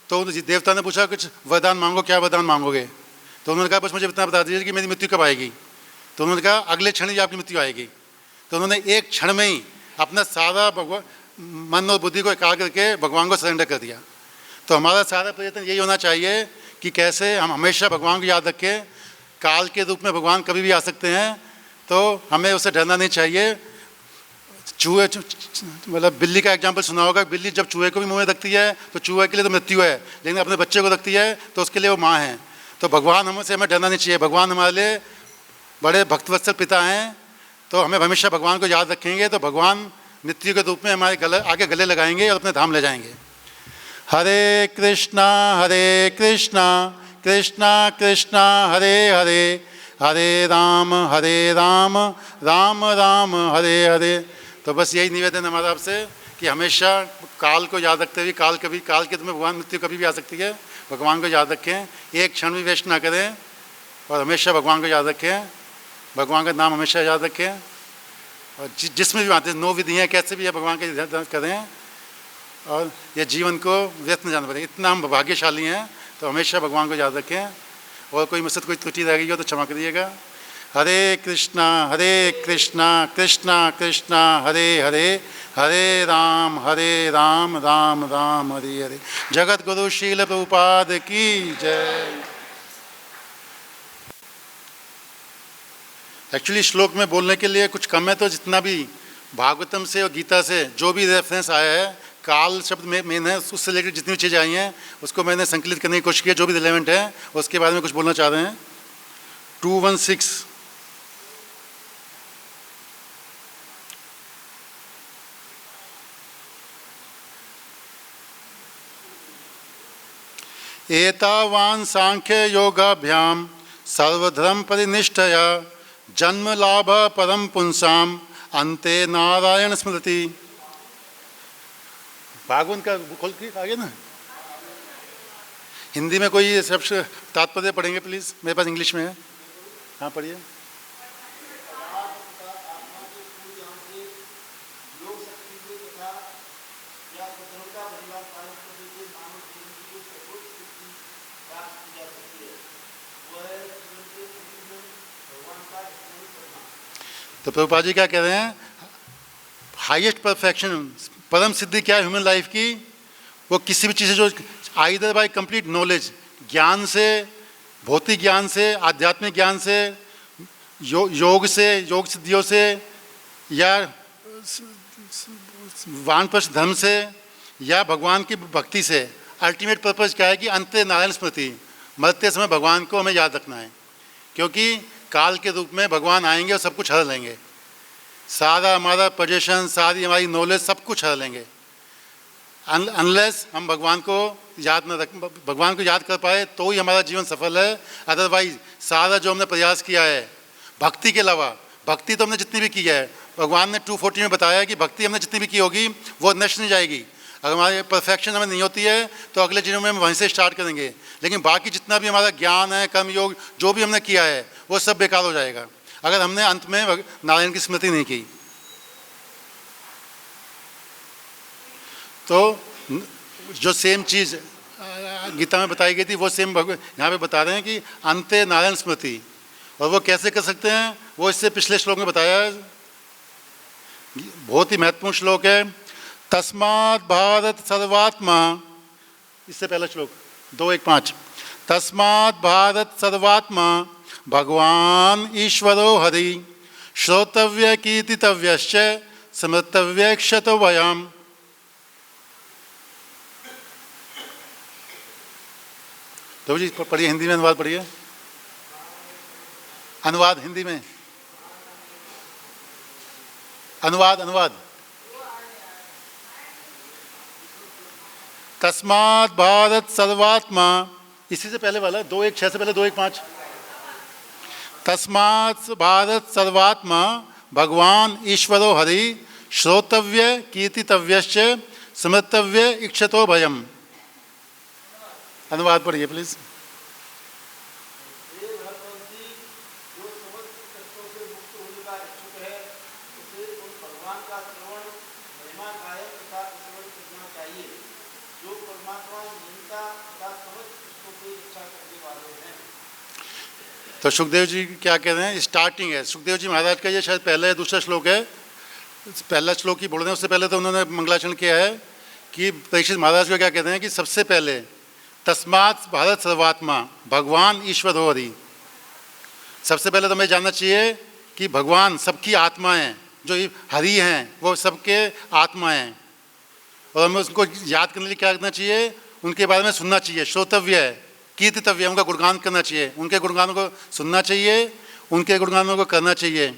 तो देवता ने पूछा कुछ वरदान मांगो, क्या वरदान मांगोगे? तो उन्होंने कहा बस मुझे इतना बता दीजिए कि मेरी मृत्यु कब आएगी। तो उन्होंने कहा अगले क्षण ही आपकी मृत्यु आएगी। तो उन्होंने एक क्षण में ही अपना सारा मन और बुद्धि को एकाग्र करके भगवान को सरेंडर कर दिया। तो हमारा सारा प्रयत्न यही होना चाहिए कि कैसे हम हमेशा भगवान को याद रखें। काल के रूप में भगवान कभी भी आ सकते हैं, तो हमें उससे डरना नहीं चाहिए। चूहे, मतलब बिल्ली का एग्जाम्पल सुना होगा, बिल्ली जब चूहे को भी मुँह में रखती है तो चूहे के लिए तो मृत्यु है, लेकिन अपने बच्चे को रखती है तो उसके लिए वो माँ है। तो भगवान हमसे हमें डरना नहीं चाहिए। भगवान हमारे लिए बड़े भक्तवत्सल पिता हैं, तो हमें हमेशा भगवान को याद रखेंगे तो भगवान मृत्यु के रूप में हमारे आगे गले लगाएंगे और अपने धाम ले जाएंगे। हरे कृष्णा कृष्णा कृष्णा हरे हरे, हरे राम राम राम हरे हरे। तो बस यही निवेदन हमारा आपसे कि हमेशा काल को याद रखते हुए, काल के तुम्हें भगवान मृत्यु कभी भी आ सकती है, भगवान को याद रखें, एक क्षण भी वेस्ट ना करें और हमेशा भगवान को याद रखें, भगवान का नाम हमेशा याद रखें। और जिसमें भी आते हैं 9 विधियाँ कैसे भी है भगवान के याद करें और ये जीवन को व्यर्थ न जाना पड़ेगा। इतना हम भाग्यशाली हैं, तो हमेशा भगवान को याद रखें। और कोई मुझसे कोई त्रुटि रह गई हो तो क्षमा करिएगा। हरे कृष्णा कृष्णा कृष्णा हरे हरे, हरे राम राम राम हरे हरे। जगत गुरु शील प्रभुपाद की जय। एक्चुअली श्लोक में बोलने के लिए कुछ कम है, तो जितना भी भागवतम से और गीता से जो भी रेफरेंस आया है, काल शब्द में मेन है, उससे लेकर जितनी भी चीज़ें आई हैं उसको मैंने संकलित करने की कोशिश की है, जो भी रिलेवेंट है उसके बारे में कुछ बोलना चाह रहे हैं। 216 एतावान सांख्य योगाभ्याम सर्वधर्म परिनिष्ठया जन्म लाभ परम पुंसाम अंते नारायण स्मृति। भागवत का खोल के आगे ना, हिंदी में कोई शब्द तात्पर्य पढ़ेंगे प्लीज, मेरे पास इंग्लिश में है। हाँ पढ़िए। तो प्रभुपाद जी क्या कह रहे हैं, हाईएस्ट परफेक्शन, परम सिद्धि क्या है ह्यूमन लाइफ की, वो किसी भी चीज़ से जो आइदर बाय कंप्लीट नॉलेज, ज्ञान से, भौतिक ज्ञान से, आध्यात्मिक ज्ञान से, योग से, योग सिद्धियों से, या वानप्रस्थ धर्म से, या भगवान की भक्ति से, अल्टीमेट पर्पज क्या है कि अंत नारायण स्मृति, मरते समय भगवान को हमें याद रखना है, क्योंकि काल के रूप में भगवान आएंगे और सब कुछ हर लेंगे, सारा हमारा पोजीशन, सारी हमारी नॉलेज, सब कुछ हर लेंगे। अनलेस हम भगवान को याद न रख, भगवान को याद कर पाए तो ही हमारा जीवन सफल है। अदरवाइज सारा जो हमने प्रयास किया है भक्ति के अलावा, भक्ति तो हमने जितनी भी की है, भगवान ने 240 में बताया कि भक्ति हमने जितनी भी की होगी वो नष्ट नहीं जाएगी। अगर हमारी परफेक्शन हमें नहीं होती है तो अगले जन्म में हम वहीं से स्टार्ट करेंगे, लेकिन बाकी जितना भी हमारा ज्ञान है, कर्म योग जो भी हमने किया है वो सब बेकार हो जाएगा अगर हमने अंत में नारायण की स्मृति नहीं की। तो जो सेम चीज़ गीता में बताई गई थी वो सेम यहाँ पे बता रहे हैं कि अंते नारायण स्मृति, और वो कैसे कर सकते हैं वो इससे पिछले श्लोक में बताया है, बहुत ही महत्वपूर्ण श्लोक है। तस्मात् भारत सर्वात्मा, इससे पहला श्लोक 2:1-5, तस्मात् भारत सर्वात्मा भगवान ईश्वरो हरि श्रोतव्य कीर्तितव्यश्च स्मृतव्य क्षतव्यम्। तो जी पढ़िए, हिंदी में अनुवाद पढ़िए, अनुवाद हिंदी में, अनुवाद। तस्मात् भारत सर्वात्मा, इसी से पहले वाला 2:1-6 से पहले 2:1-5, तस्मात् भारत सर्वात्मा भगवान ईश्वरो हरि श्रोतव्य कीर्तितव्यश्च स्मृतव्य इक्षतो भयम्। अनुवाद पढ़िए प्लीज। तो सुखदेव जी क्या कह रहे हैं, स्टार्टिंग है सुखदेव जी महाराज का, ये शायद पहला या दूसरा श्लोक है, पहला श्लोक ही बोल रहे हैं, उससे पहले तो उन्होंने मंगलाचरण किया है कि परीक्षित महाराज को क्या कहते हैं कि सबसे पहले तस्मात् भारत सर्वात्मा भगवान ईश्वर हो हरि, सबसे पहले तो हमें जानना चाहिए कि भगवान सबकी आत्मा है, जो हरि हैं वो सबके आत्मा हैं, और हमें उसको याद करने के लिए क्या करना चाहिए, उनके बारे में सुनना चाहिए, श्रोतव्य है, कीर्तितव्य, उनका गुणगान करना चाहिए, उनके गुणगानों को सुनना चाहिए, उनके गुणगानों को करना चाहिए,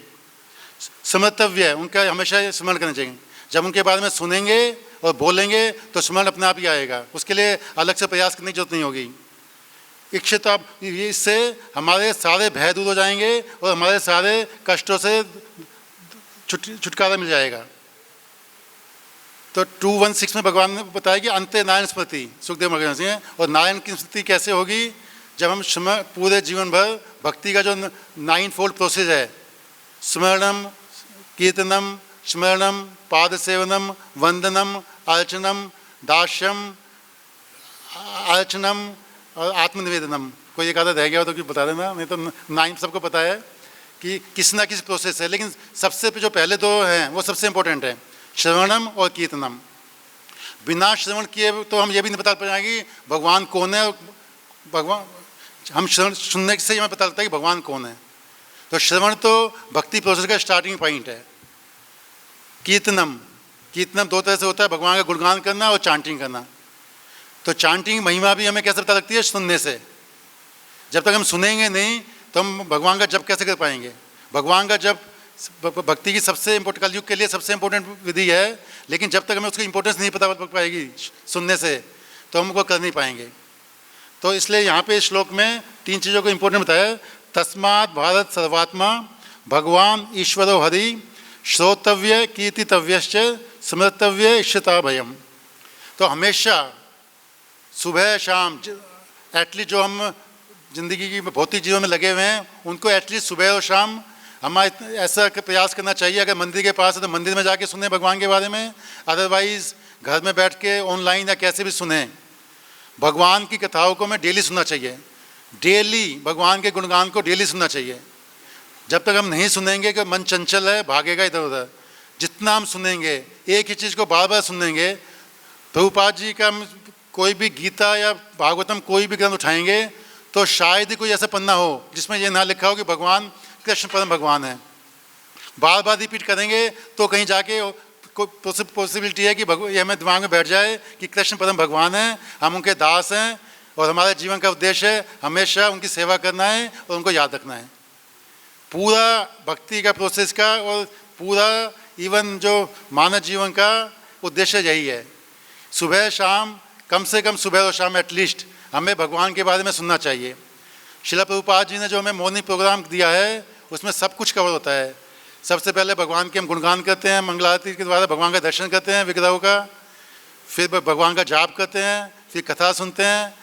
स्मृतव्य, उनका हमेशा स्मरण करना चाहिए। जब उनके बारे में सुनेंगे और बोलेंगे तो स्मरण अपने आप ही आएगा, उसके लिए अलग से प्रयास करने की जरूरत नहीं होगी। इच्छित आप, इससे हमारे सारे भय दूर हो जाएंगे और हमारे सारे कष्टों से छुटकारा मिल जाएगा। तो 2:1-6 में भगवान ने बताया कि अंते नारायण स्मृति, सुखदेव महाराज जी, और नारायण की स्मृति कैसे होगी, जब हम पूरे जीवन भर भक्ति का जो 9-fold प्रोसेस है, स्मरणम, कीर्तनम, स्मरणम, पाद सेवनम, वंदनम, अर्चनम, दास्यम, अर्चनम और आत्मनिवेदनम, कोई एक आधा रह गया हो तो कुछ बता देना, नहीं तो 9 सबको पता है कि किसी ना किसी प्रोसेस है, लेकिन सबसे जो पहले दो हैं वो सबसे इंपॉर्टेंट है, श्रवणम और कीर्तनम। बिना श्रवण किए तो हम ये भी नहीं बता पाएंगे भगवान कौन है, भगवान हम सुनने से ही हमें पता लगता है कि भगवान कौन है। तो श्रवण तो भक्ति प्रोसेस का स्टार्टिंग पॉइंट है। कीर्तनम 2 तरह से होता है, भगवान का गुणगान करना और चांटिंग करना। तो चांटिंग महिमा भी हमें कैसे पता लगती है, सुनने से। जब तक हम सुनेंगे नहीं तो हम भगवान का जप कैसे कर पाएंगे। भगवान का जप भक्ति की सबसे इम्पोर्टेंट, कलयुग के लिए सबसे इम्पोर्टेंट विधि है, लेकिन जब तक हमें उसकी इंपॉर्टेंस नहीं पता पाएगी सुनने से तो हम वो कर नहीं पाएंगे। तो इसलिए यहाँ पे श्लोक में 3 चीज़ों को इम्पोर्टेंट बताया, तस्मात् भारत सर्वात्मा भगवान ईश्वरो हरि श्रोतव्य कीर्तितव्यश्च स्मृतव्य इष्यता भयम। तो हमेशा सुबह शाम एटलीस्ट जो हम ज़िंदगी की भौतिक जीवन में लगे हुए हैं उनको एटलीस्ट सुबह और शाम हमारा ऐसा प्रयास करना चाहिए। अगर मंदिर के पास है तो मंदिर में जाके सुने भगवान के बारे में, अदरवाइज़ घर में बैठ के ऑनलाइन या कैसे भी सुने। भगवान की कथाओं को हमें डेली सुनना चाहिए, डेली भगवान के गुणगान को डेली सुनना चाहिए। जब तक हम नहीं सुनेंगे कि मन चंचल है, भागेगा इधर उधर। जितना हम सुनेंगे, एक ही चीज़ को बार बार सुनेंगे। प्रभुपाद जी का कोई भी गीता या भागवतम कोई भी ग्रंथ उठाएंगे तो शायद ही कोई ऐसा पन्ना हो जिसमें ये ना लिखा हो कि भगवान कृष्ण परम भगवान है। बार बार रिपीट करेंगे तो कहीं जाके कोई पॉसिबिलिटी है कि ये हमें दिमाग में बैठ जाए कि कृष्ण परम भगवान हैं, हम उनके दास हैं और हमारे जीवन का उद्देश्य है हमेशा उनकी सेवा करना है और उनको याद रखना है। पूरा भक्ति का प्रोसेस का और पूरा इवन जो मानव जीवन का उद्देश्य यही है। सुबह शाम, कम से कम सुबह और शाम एटलीस्ट हमें भगवान के बारे में सुनना चाहिए। शिला प्रभुपाद जी ने जो हमें मॉर्निंग प्रोग्राम दिया है उसमें सब कुछ कवर होता है। सबसे पहले भगवान के हम गुणगान करते हैं, मंगलारती के द्वारा भगवान का दर्शन करते हैं विग्रहों का, फिर भगवान का जाप करते हैं, फिर कथा सुनते हैं,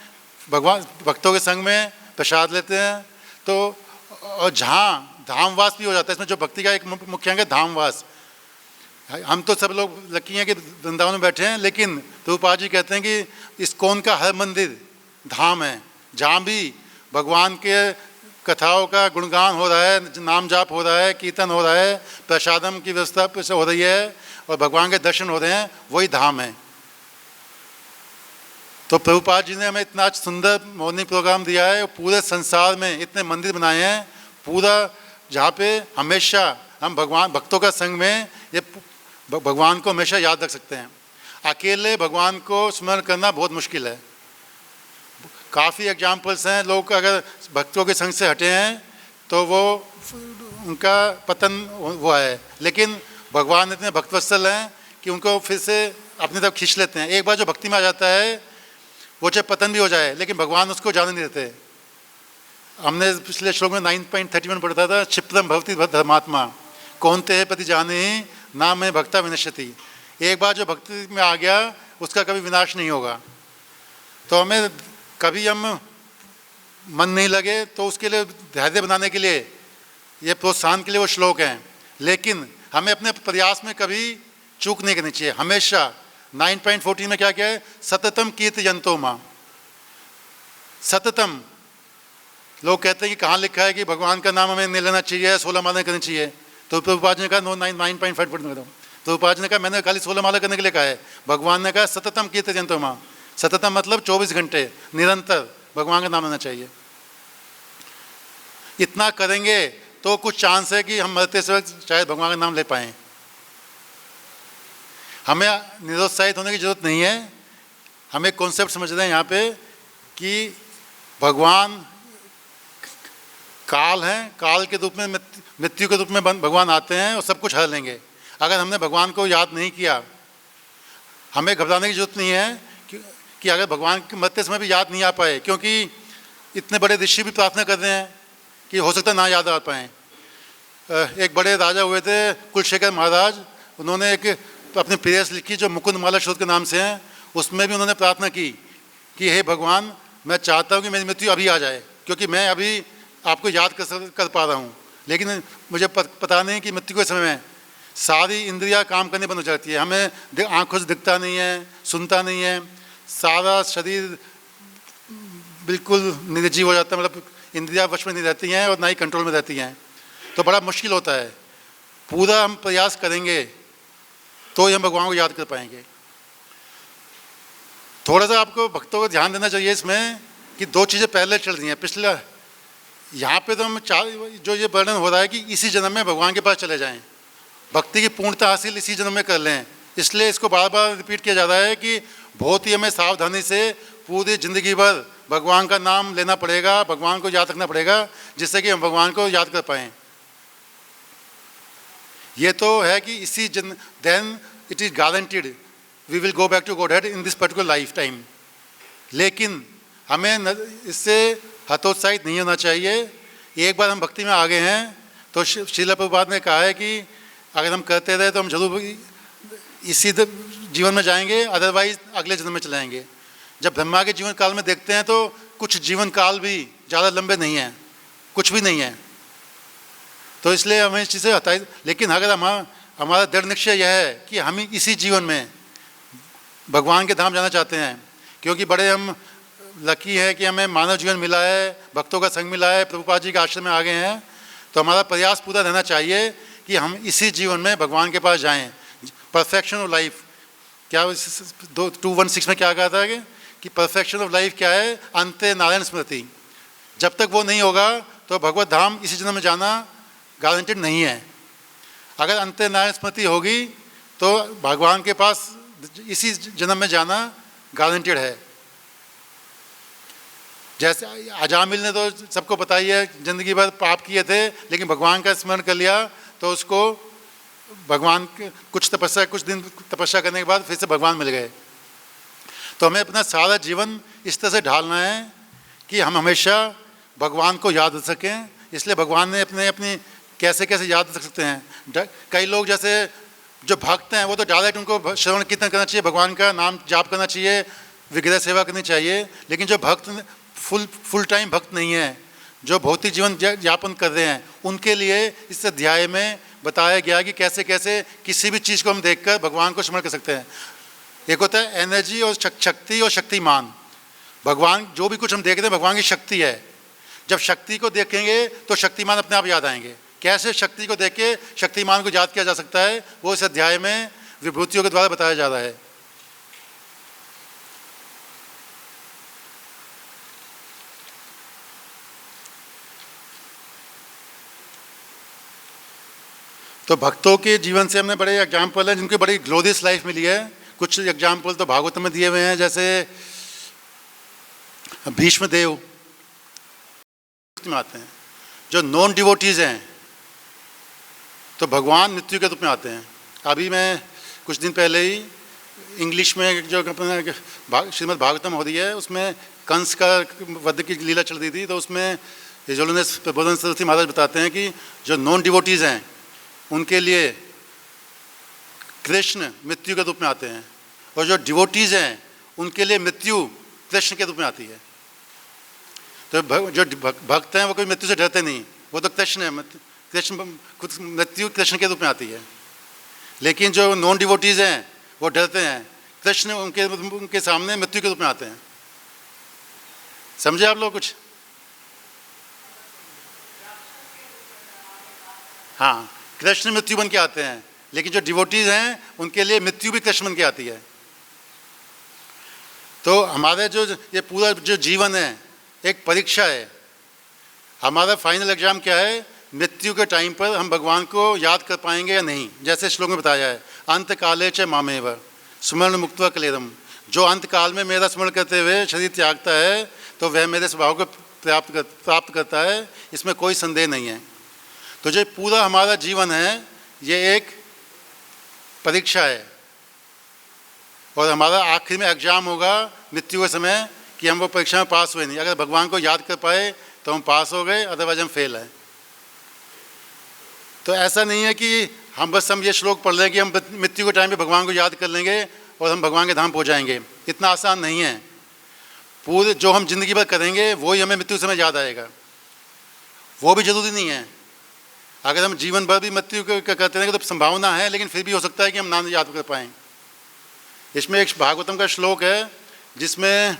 भगवान भक्तों के संग में प्रसाद लेते हैं। तो और जहाँ धामवास भी हो जाता है, इसमें जो भक्ति का एक मुख्य अंग है धामवास। हम तो सब लोग लकी हैं कि वृंदावन में बैठे हैं, लेकिन प्रभुपाद जी कहते हैं कि इस्कॉन का हर मंदिर धाम है, जहाँ भी भगवान के कथाओं का गुणगान हो रहा है, नाम जाप हो रहा है, कीर्तन हो रहा है, प्रसादम की व्यवस्था हो रही है और भगवान के दर्शन हो रहे हैं, वही धाम है। तो प्रभुपाद जी ने हमें इतना सुंदर मॉर्निंग प्रोग्राम दिया है। पूरे संसार में इतने मंदिर बनाए हैं पूरा, जहाँ पे हमेशा हम भगवान भक्तों का संग में ये भगवान को हमेशा याद रख सकते हैं। अकेले भगवान को स्मरण करना बहुत मुश्किल है। काफ़ी एग्जाम्पल्स हैं, लोग अगर भक्तों के संग से हटे हैं तो वो उनका पतन हुआ है, लेकिन भगवान इतने भक्तवत्सल हैं कि उनको फिर से अपनी तरफ खींच लेते हैं। एक बार जो भक्ति में आ जाता है वो चाहे पतन भी हो जाए लेकिन भगवान उसको जाने नहीं देते। हमने पिछले श्लोक में 9.31 पढ़ा था, क्षिप्रम भवति धर्मात्मा कौनते है पति जाने ही ना मैं भक्ता विनश्यति। एक बार जो भक्ति में आ गया उसका कभी विनाश नहीं होगा। तो हमें कभी हम मन नहीं लगे तो उसके लिए धैर्य बनाने के लिए, ये प्रोत्साहन के लिए वो श्लोक हैं, लेकिन हमें अपने प्रयास में कभी चूक नहीं करनी चाहिए। हमेशा 9.14 में क्या क्या है, सततम कीर्तयन्तो मां। सततम, लोग कहते हैं कि कहाँ लिखा है कि भगवान का नाम हमें नहीं लेना चाहिए, 16 माला करनी चाहिए। तो प्रभुपाद ने कहा 9.5 प्रभुपाद ने कहा मैंने खाली 16 माला करने के लिए कहा है। भगवान ने कहा सततम कीर्तयन्तो मां। सततम मतलब 24 घंटे निरंतर भगवान का नाम लेना चाहिए। इतना करेंगे तो कुछ चांस है कि हम मरते समय शायद भगवान का नाम ले पाएँ। हमें निरुत्साहित होने की जरूरत नहीं है। हमें कॉन्सेप्ट समझ रहे हैं यहाँ पे कि भगवान काल हैं, काल के रूप में मृत्यु के रूप में भगवान आते हैं और सब कुछ हर लेंगे। अगर हमने भगवान को याद नहीं किया, हमें घबराने की जरूरत नहीं है कि अगर भगवान के मरते समय भी याद नहीं आ पाए, क्योंकि इतने बड़े ऋषि भी प्रार्थना कर रहे हैं कि हो सकता ना याद आ पाएँ। एक बड़े राजा हुए थे कुलशेखर महाराज, उन्होंने एक अपनी प्रेयर्स लिखी जो मुकुंद माला शोध के नाम से हैं। उसमें भी उन्होंने प्रार्थना की कि हे भगवान, मैं चाहता हूँ कि मेरी मृत्यु अभी आ जाए, क्योंकि मैं अभी आपको याद कर पा रहा हूँ, लेकिन मुझे पता नहीं कि मृत्यु के समय में सारी इंद्रियां काम करने बंद हो जाती है। हमें आँखों से दिखता नहीं है, सुनता नहीं है, सारा शरीर बिल्कुल निर्जीव हो जाता है, मतलब इंद्रियां वश में नहीं रहती हैं और ना ही कंट्रोल में रहती हैं। तो बड़ा मुश्किल होता है। पूरा हम प्रयास करेंगे तो ही हम भगवान को याद कर पाएंगे। थोड़ा सा आपको भक्तों को ध्यान देना चाहिए इसमें कि दो चीज़ें पहले चल रही हैं। पिछला यहाँ पे तो हम जो ये वर्णन हो रहा है कि इसी जन्म में भगवान के पास चले जाएं, भक्ति की पूर्णता हासिल इसी जन्म में कर लें, इसलिए इसको बार बार रिपीट किया जा रहा है कि बहुत ही हमें सावधानी से पूरी ज़िंदगी भर भगवान का नाम लेना पड़ेगा, भगवान को याद रखना पड़ेगा, जिससे कि हम भगवान को याद कर पाएँ। ये तो है कि इसी then it is guaranteed we will go back to godhead in this particular lifetime. लेकिन हमें इससे हतोत्साहित नहीं होना चाहिए। एक बार हम भक्ति में आ गए हैं तो श्रील प्रभुपाद ने कहा है कि अगर हम करते रहे तो हम जरूर इसी जीवन में जाएंगे, अदरवाइज अगले जन्म में चलाएंगे। जब ब्रह्मा के जीवन काल में देखते हैं तो कुछ जीवन काल भी ज़्यादा लंबे नहीं हैं, कुछ भी नहीं है। तो इसलिए हमें इस चीज़ से हटाई। लेकिन अगर हमारा दृढ़ निश्चय यह है कि हम इसी जीवन में भगवान के धाम जाना चाहते हैं, क्योंकि बड़े हम लकी है कि हमें मानव जीवन मिला है, भक्तों का संग मिला है, प्रभुपाद जी के आश्रम में आ गए हैं, तो हमारा प्रयास पूरा रहना चाहिए कि हम इसी जीवन में भगवान के पास जाएं। परफेक्शन ऑफ लाइफ, क्या 2:16 में क्या कहा था कि परफेक्शन ऑफ लाइफ क्या है? अंते नारायण स्मृति। जब तक वो नहीं होगा तो भगवत धाम इसी जन्म में जाना गारंटेड नहीं है। अगर अंते नारायण स्मृति होगी तो भगवान के पास इसी जन्म में जाना गारंटेड है। जैसे अजामिल ने तो सबको पता ही है, जिंदगी भर पाप किए थे, लेकिन भगवान का स्मरण कर लिया तो उसको भगवान के कुछ दिन तपस्या करने के बाद फिर से भगवान मिल गए। तो हमें अपना सारा जीवन इस तरह से ढालना है कि हम हमेशा भगवान को याद रख सकें। इसलिए भगवान ने अपनी कैसे कैसे याद रख सकते हैं। कई लोग जैसे जो भक्त हैं वो तो डायरेक्ट उनको श्रवण कीर्तन करना चाहिए, भगवान का नाम जाप करना चाहिए, विग्रह सेवा करनी चाहिए। लेकिन जो भक्त फुल टाइम भक्त नहीं है, जो भौतिक जीवन यापन कर रहे हैं, उनके लिए इस अध्याय में बताया गया कि कैसे कैसे किसी भी चीज़ को हम देखकर भगवान को स्मरण कर सकते हैं। एक होता है एनर्जी और शक्ति और शक्तिमान। भगवान जो भी कुछ हम देख रहे हैं भगवान की शक्ति है। जब शक्ति को देखेंगे तो शक्तिमान अपने आप याद आएंगे। कैसे शक्ति को देख के शक्तिमान को याद किया जा सकता है, वो इस अध्याय में विभूतियों के द्वारा बताया जा रहा है। तो भक्तों के जीवन से हमने बड़े एग्जाम्पल हैं जिनकी बड़ी ग्लोरियस लाइफ मिली है। कुछ एग्जाम्पल तो भागवत में दिए हुए हैं, जैसे भीष्म देव में आते हैं। जो नॉन डिवोटीज हैं तो भगवान मृत्यु के रूप में आते हैं। अभी मैं कुछ दिन पहले ही इंग्लिश में जो अपना श्रीमद् भागवतम हो रही है उसमें कंस का वध की लीला चल रही थी, तो उसमें प्रबोधन सरस्वती महाराज बताते हैं कि जो नॉन डिवोटीज हैं उनके लिए कृष्ण मृत्यु के रूप में आते हैं, और जो डिवोटीज हैं उनके लिए मृत्यु कृष्ण के रूप में आती है। तो जो भक्त हैं वो कोई मृत्यु से डरते नहीं, वो तो कृष्ण है, मृत्यु कृष्ण के रूप में आती है। लेकिन जो नॉन डिवोटीज हैं वो डरते हैं, कृष्ण उनके सामने मृत्यु के रूप में आते हैं। समझे आप लोग कुछ? हाँ, कृष्ण मृत्यु बन के आते हैं, लेकिन जो डिवोटीज हैं उनके लिए मृत्यु भी कृष्ण बन के आती है। तो हमारे जो ये पूरा जो जीवन है एक परीक्षा है। हमारा फाइनल एग्जाम क्या है? मृत्यु के टाइम पर हम भगवान को याद कर पाएंगे या नहीं। जैसे श्लोक में बताया है, अंत काले च मामेव स्मरण मुक्त्वा कलेरम। जो अंत काल में मेरा स्मरण करते हुए शरीर त्यागता है तो वह मेरे स्वभाव को प्राप्त करता है, इसमें कोई संदेह नहीं है। तो जो पूरा हमारा जीवन है ये एक परीक्षा है, और हमारा आखिर में एग्जाम होगा मृत्यु के समय कि हम वो परीक्षा में पास हुए नहीं। अगर भगवान को याद कर पाए तो हम पास हो गए, अदरवाइज हम फेल हैं। तो ऐसा नहीं है कि हम ये श्लोक पढ़ लें कि हम मृत्यु के टाइम पे भगवान को याद कर लेंगे और हम भगवान के धाम पहुँच जाएंगे। इतना आसान नहीं है। पूरे जो हम जिंदगी भर करेंगे वही हमें मृत्यु समय याद आएगा, वो भी जरूरी नहीं है। अगर हम जीवन भर भी मृत्यु करते रहेंगे तो संभावना है, लेकिन फिर भी हो सकता है कि हम ना याद कर पाएँ। इसमें एक भागवतम का श्लोक है जिसमें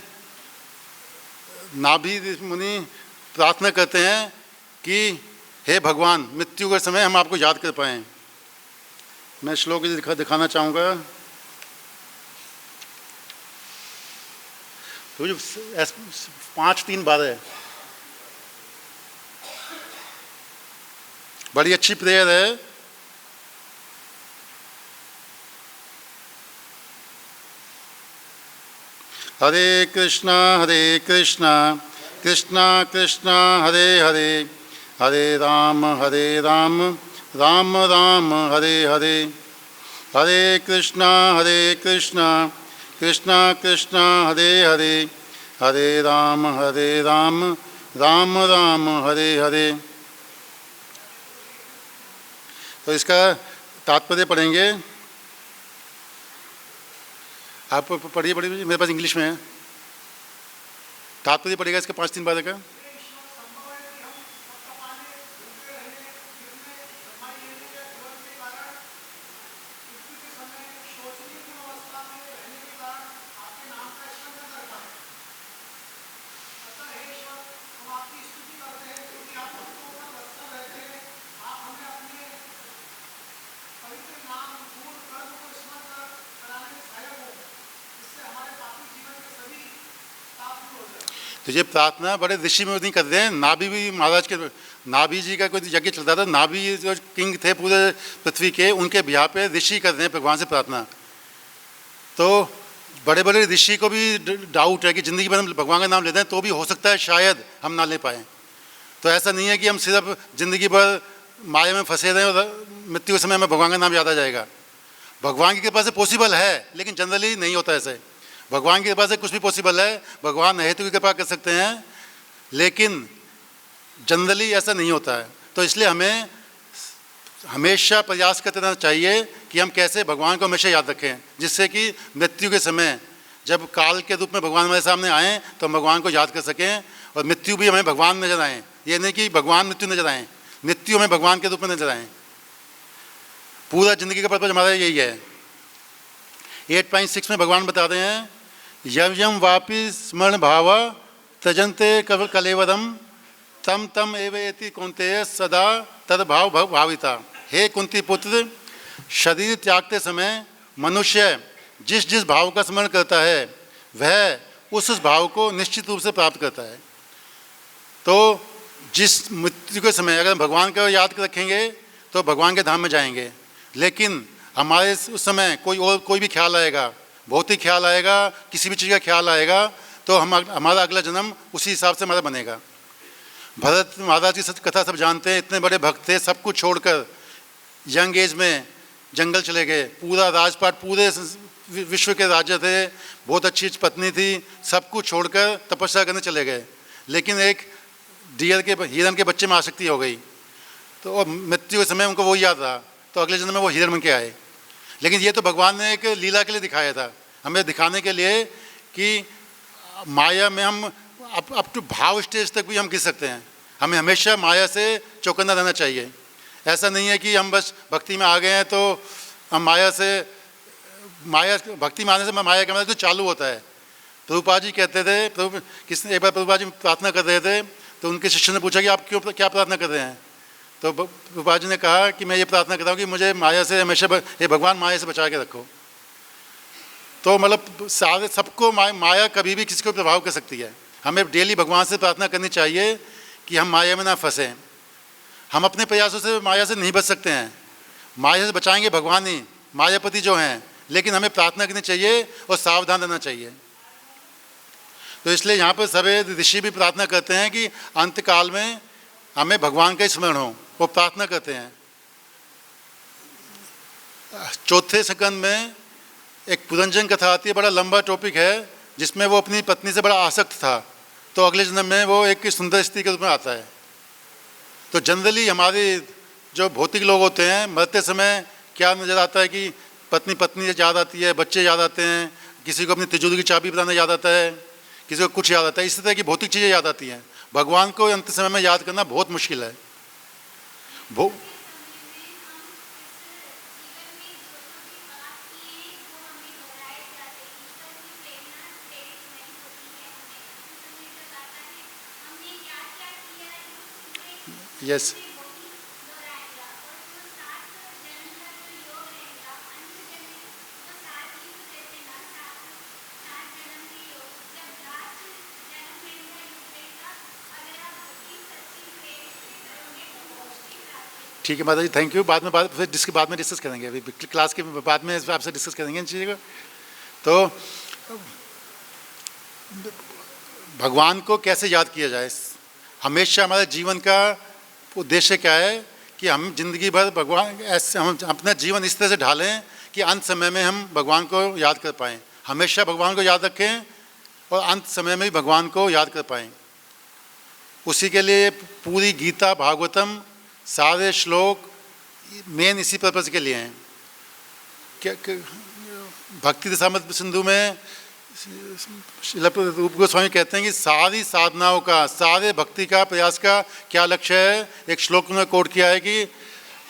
नाभि मुनि प्रार्थना करते हैं कि हे भगवान मृत्यु के समय हम आपको याद कर पाएँ। मैं श्लोक दिखाना चाहूँगा। तो जो 5-3-12 है, बड़ी अच्छी प्रेयर है। हरे कृष्णा कृष्णा कृष्णा हरे हरे, हरे राम राम राम हरे हरे। हरे कृष्णा कृष्णा कृष्णा हरे हरे, हरे राम राम राम हरे हरे। तो इसका तात्पर्य पढ़ेंगे। आप पढ़िए पढ़िए, मेरे पास इंग्लिश में है। तात्पर्य पड़ेगा इसका 5-3 बार का। तो ये प्रार्थना बड़े ऋषि में नहीं कर रहे हैं। नाभि भी महाराज के, नाभि जी का कोई यज्ञ चलता था, नाभि जो किंग थे पूरे पृथ्वी के, उनके बिहार पे ऋषि कर रहे हैं भगवान से प्रार्थना। तो बड़े बड़े ऋषि को भी डाउट है कि ज़िंदगी भर हम भगवान का नाम लेते हैं तो भी हो सकता है शायद हम ना ले पाएँ। तो ऐसा नहीं है कि हम सिर्फ ज़िंदगी भर माया में फंसे रहें और मृत्यु के समय में भगवान का नाम याद आ जाएगा। भगवान की कृपा से पॉसिबल है, लेकिन जनरली नहीं होता ऐसे। भगवान की कृपा से कुछ भी पॉसिबल है, भगवान हेतु की कृपा कर सकते हैं, लेकिन जनरली ऐसा नहीं होता है। तो इसलिए हमें हमेशा प्रयास करते रहना चाहिए कि हम कैसे भगवान को हमेशा याद रखें, जिससे कि मृत्यु के समय जब काल के रूप में भगवान हमारे सामने आएँ तो हम भगवान को याद कर सकें और मृत्यु भी हमें भगवान नजर आएँ। ये नहीं कि भगवान मृत्यु नजर आएँ, मृत्यु हमें भगवान के रूप में नजर आएँ। पूरा ज़िंदगी का पर्पज हमारा यही है। 8.6 में भगवान बता रहे हैं, यम यम वापि स्मरण भाव तजंते कव कलेवरम तम तम एवेति कौन्तेय सदा तद भाव भाविता। हे कुंती पुत्र, शरीर त्यागते समय मनुष्य जिस जिस भाव का स्मरण करता है वह उस भाव को निश्चित रूप से प्राप्त करता है। तो जिस मृत्यु के समय अगर भगवान को याद रखेंगे तो भगवान के धाम में जाएंगे, लेकिन हमारे उस समय कोई भी ख्याल आएगा, भौतिक ख्याल आएगा, किसी भी चीज़ का ख्याल आएगा, तो हमारा अगला जन्म उसी हिसाब से हमारा बनेगा। भरत महाराज की कथा सब जानते हैं, इतने बड़े भक्त थे, सब कुछ छोड़कर यंग एज में जंगल चले गए। पूरा राजपाट, पूरे विश्व के राजा थे, बहुत अच्छी पत्नी थी, सब कुछ छोड़कर तपस्या करने चले गए। लेकिन एक हिरण के बच्चे में आसक्ति हो गई, तो मृत्यु के समय उनको वो याद रहा, तो अगले जन्म में वो हिरण बन के आए। लेकिन ये तो भगवान ने एक लीला के लिए दिखाया था, हमें दिखाने के लिए कि माया में हम अप टू भाव स्टेज तक भी हम गिर सकते हैं। हमें हमेशा माया से चौकन्ना रहना चाहिए। ऐसा नहीं है कि हम बस भक्ति में आ गए हैं तो हम भक्ति में आने से माया का मतलब तो चालू होता है। प्रभुपाद जी कहते थे, एक बार प्रभुपाद जी प्रार्थना कर रहे थे, तो उनके शिष्य ने पूछा कि आप क्या प्रार्थना कर रहे हैं? तो प्रभुपाद जी ने कहा कि मैं ये प्रार्थना करता हूँ कि मुझे माया से हमेशा, ये भगवान माया से बचा के रखो। तो मतलब सारे सबको माया कभी भी किसी को प्रभाव कर सकती है। हमें डेली भगवान से प्रार्थना करनी चाहिए कि हम माया में ना फंसें। हम अपने प्रयासों से माया से नहीं बच सकते हैं, माया से बचाएंगे भगवान ही, मायापति जो हैं। लेकिन हमें प्रार्थना करनी चाहिए और सावधान रहना चाहिए। तो इसलिए यहाँ पर सभी ऋषि भी प्रार्थना करते हैं कि अंतकाल में हमें भगवान का स्मरण हो, वो प्रार्थना करते हैं। चौथे स्कंद में एक पुरंजन कथा आती है, बड़ा लंबा टॉपिक है, जिसमें वो अपनी पत्नी से बड़ा आसक्त था, तो अगले जन्म में वो एक सुंदर स्त्री के रूप में आता है। तो जनरली हमारे जो भौतिक लोग होते हैं, मरते समय क्या नज़र आता है कि पत्नी याद आती है, बच्चे याद आते हैं, किसी को अपनी तिजोरी की चाबी बताना याद आता है, किसी को कुछ याद आता है, इस तरह की भौतिक चीज़ें याद आती हैं। भगवान को अंत समय में याद करना बहुत मुश्किल है। यस, ठीक है माता जी, थैंक यू। बाद में डिस्कस करेंगे, अभी क्लास के बाद में आपसे डिस्कस करेंगे इन चीज़ों को। तो भगवान को कैसे याद किया जाए, हमेशा हमारे जीवन का उद्देश्य क्या है कि हम जिंदगी भर भगवान ऐसे हम अपना जीवन इस तरह से ढालें कि अंत समय में हम भगवान को याद कर पाएँ। हमेशा भगवान को याद रखें और अंत समय में भी भगवान को याद कर पाएँ। उसी के लिए पूरी गीता, भागवतम, सारे श्लोक, मेन इसी पर्पज़ के लिए हैं। भक्ति रसामृत सिंधु में श्रील रूप गोस्वामी कहते हैं कि सारी साधनाओं का, सारे भक्ति का प्रयास का क्या लक्ष्य है। एक श्लोक में कोट किया है कि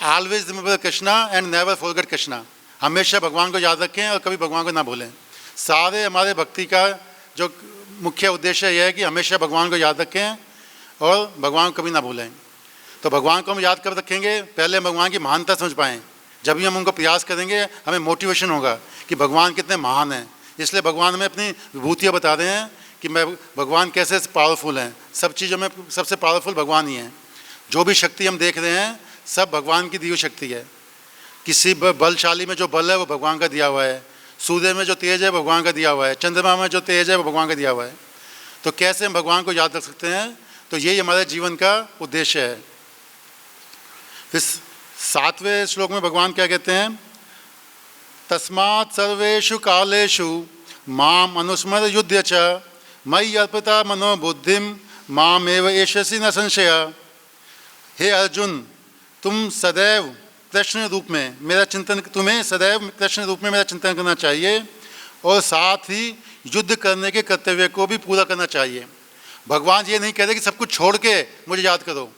always remember Krishna and never forget Krishna, हमेशा भगवान को याद रखें और कभी भगवान को ना भूलें। सारे हमारे भक्ति का जो मुख्य उद्देश्य यह है कि हमेशा भगवान को याद रखें और भगवान को कभी ना भूलें। तो भगवान को हम याद कब रखेंगे? पहले भगवान की महानता समझ पाएँ। जब भी हम उनको प्रयास करेंगे हमें मोटिवेशन होगा कि भगवान कितने महान हैं। इसलिए भगवान हमें अपनी विभूतियाँ बता रहे हैं कि मैं भगवान कैसे पावरफुल हैं। सब चीज़ों में सबसे पावरफुल भगवान ही हैं। जो भी शक्ति हम देख रहे हैं सब भगवान की दी हुई शक्ति है। किसी बलशाली में जो बल है वो भगवान का दिया हुआ है। सूर्य में जो तेज है भगवान का दिया हुआ है। चंद्रमा में जो तेज है वो भगवान का दिया हुआ है। तो कैसे हम भगवान को याद रख सकते हैं? तो यही हमारे जीवन का उद्देश्य है। फिर 7वें श्लोक में भगवान क्या कहते हैं? तस्मात् सर्वेषु कालेषु माम अनुस्मर युध्य च मयि अर्पिता मनोबुद्धिम मामेव एष्यसि न संशय। हे अर्जुन, तुम सदैव कृष्ण रूप में मेरा चिंतन, तुम्हें सदैव कृष्ण रूप में मेरा चिंतन करना चाहिए और साथ ही युद्ध करने के कर्तव्य को भी पूरा करना चाहिए। भगवान ये नहीं कहते कि सब कुछ छोड़ के मुझे याद करो।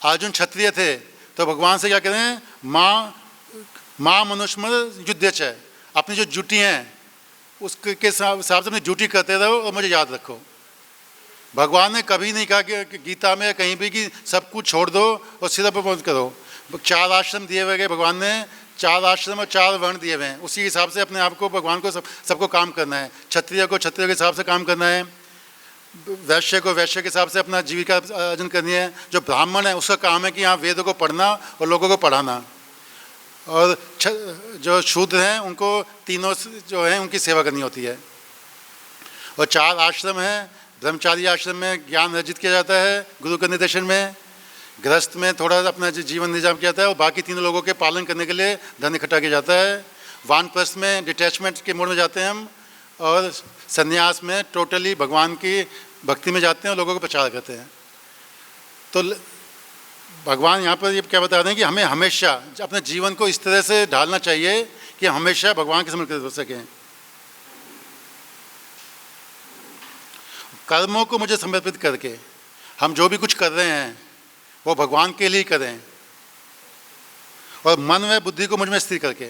अर्जुन क्षत्रिय थे तो भगवान से क्या कह रहे हैं? माँ मनुष्मर युद्ध है, अपनी जो ड्यूटी हैं उसके हिसाब से अपनी ड्यूटी करते रहो और मुझे याद रखो। भगवान ने कभी नहीं कहा कि गीता में कहीं भी कि सब कुछ छोड़ दो और सिर्फ बंद करो। 4 आश्रम दिए हुए भगवान ने, 4 आश्रम और 4 वर्ण दिए हुए हैं। उसी हिसाब से अपने आप को भगवान को सबको काम करना है। क्षत्रिय को क्षत्रिय के हिसाब से काम करना है, वैश्य को वैश्य के हिसाब से अपना जीविका अर्जन करनी है। जो ब्राह्मण है उसका काम है कि यहाँ वेदों को पढ़ना और लोगों को पढ़ाना, और जो शूद्र हैं उनको तीनों जो हैं उनकी सेवा करनी होती है। और 4 आश्रम हैं। ब्रह्मचारी आश्रम में ज्ञान अर्जित किया जाता है गुरु के निर्देशन में, गृहस्थ में थोड़ा अपना जीवन निजाम किया जाता है और बाकी 3 लोगों के पालन करने के लिए धन इकट्ठा किया जाता है। वानप्रस्थ में डिटैचमेंट के मोड में जाते हैं हम, और संन्यास में टोटली भगवान की भक्ति में जाते हैं और लोगों को प्रचार करते हैं। तो भगवान यहाँ पर ये क्या बता रहे हैं कि हमें हमेशा अपने जीवन को इस तरह से ढालना चाहिए कि हमेशा भगवान के समर्पित हो सकें। कर्मों को मुझे समर्पित करके हम जो भी कुछ कर रहे हैं वो भगवान के लिए करें, और मन व बुद्धि को मुझ में स्थिर करके।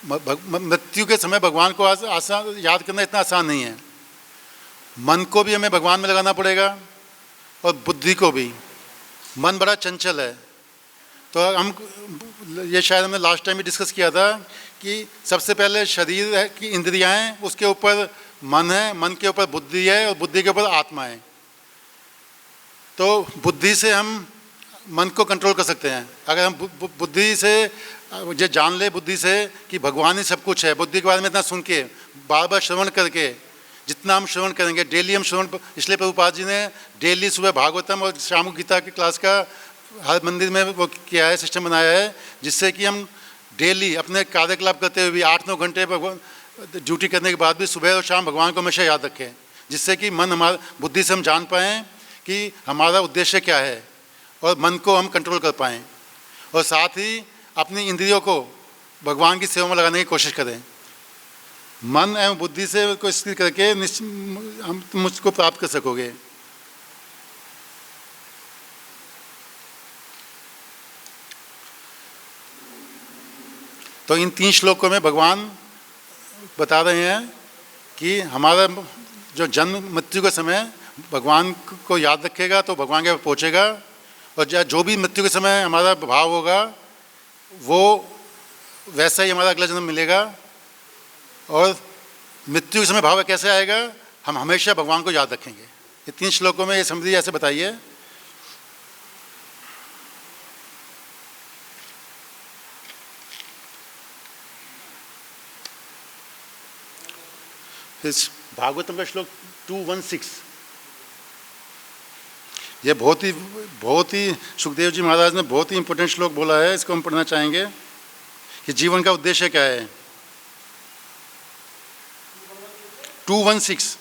मृत्यु के समय भगवान को आसान याद करना इतना आसान नहीं है। मन को भी हमें भगवान में लगाना पड़ेगा और बुद्धि को भी। मन बड़ा चंचल है। तो हम ये शायद हमने लास्ट टाइम भी डिस्कस किया था कि सबसे पहले शरीर है कि इंद्रियां हैं, उसके ऊपर मन है, मन के ऊपर बुद्धि है और बुद्धि के ऊपर आत्मा है। तो बुद्धि से हम मन को कंट्रोल कर सकते हैं। अगर हम बुद्धि से ये जान ले बुद्धि से कि भगवान ही सब कुछ है, बुद्धि के बारे में इतना सुन के बार बार श्रवण करके, जितना हम श्रवण करेंगे डेली हम श्रवण, इसलिए प्रभुपाद जी ने डेली सुबह भागवतम और शाम को गीता की क्लास का हर मंदिर में वो किया है, सिस्टम बनाया है, जिससे कि हम डेली अपने कार्यकलाप करते हुए भी 8-9 घंटे ड्यूटी करने के बाद भी सुबह और शाम भगवान को हमेशा याद रखें, जिससे कि मन हमारा बुद्धि से हम जान पाएँ कि हमारा उद्देश्य क्या है और मन को हम कंट्रोल कर पाएँ, और साथ ही अपनी इंद्रियों को भगवान की सेवा में लगाने की कोशिश करें। मन एवं बुद्धि से को स्थिर करके हम मुझको प्राप्त कर सकोगे। तो इन 3 श्लोकों में भगवान बता रहे हैं कि हमारा जो जन्म मृत्यु के समय भगवान को याद रखेगा तो भगवान के पास पहुँचेगा, और जो भी मृत्यु के समय हमारा भाव होगा वो वैसा ही हमारा अगला जन्म मिलेगा। और मृत्यु के समय भाव कैसे आएगा? हम हमेशा भगवान को याद रखेंगे। ये 3 श्लोकों में ये समझिए, ऐसे बताइए। भागवतम का श्लोक 216, ये बहुत ही सुखदेव जी महाराज ने बहुत ही इंपॉर्टेंट श्लोक बोला है। इसको हम पढ़ना चाहेंगे कि जीवन का उद्देश्य क्या है। 216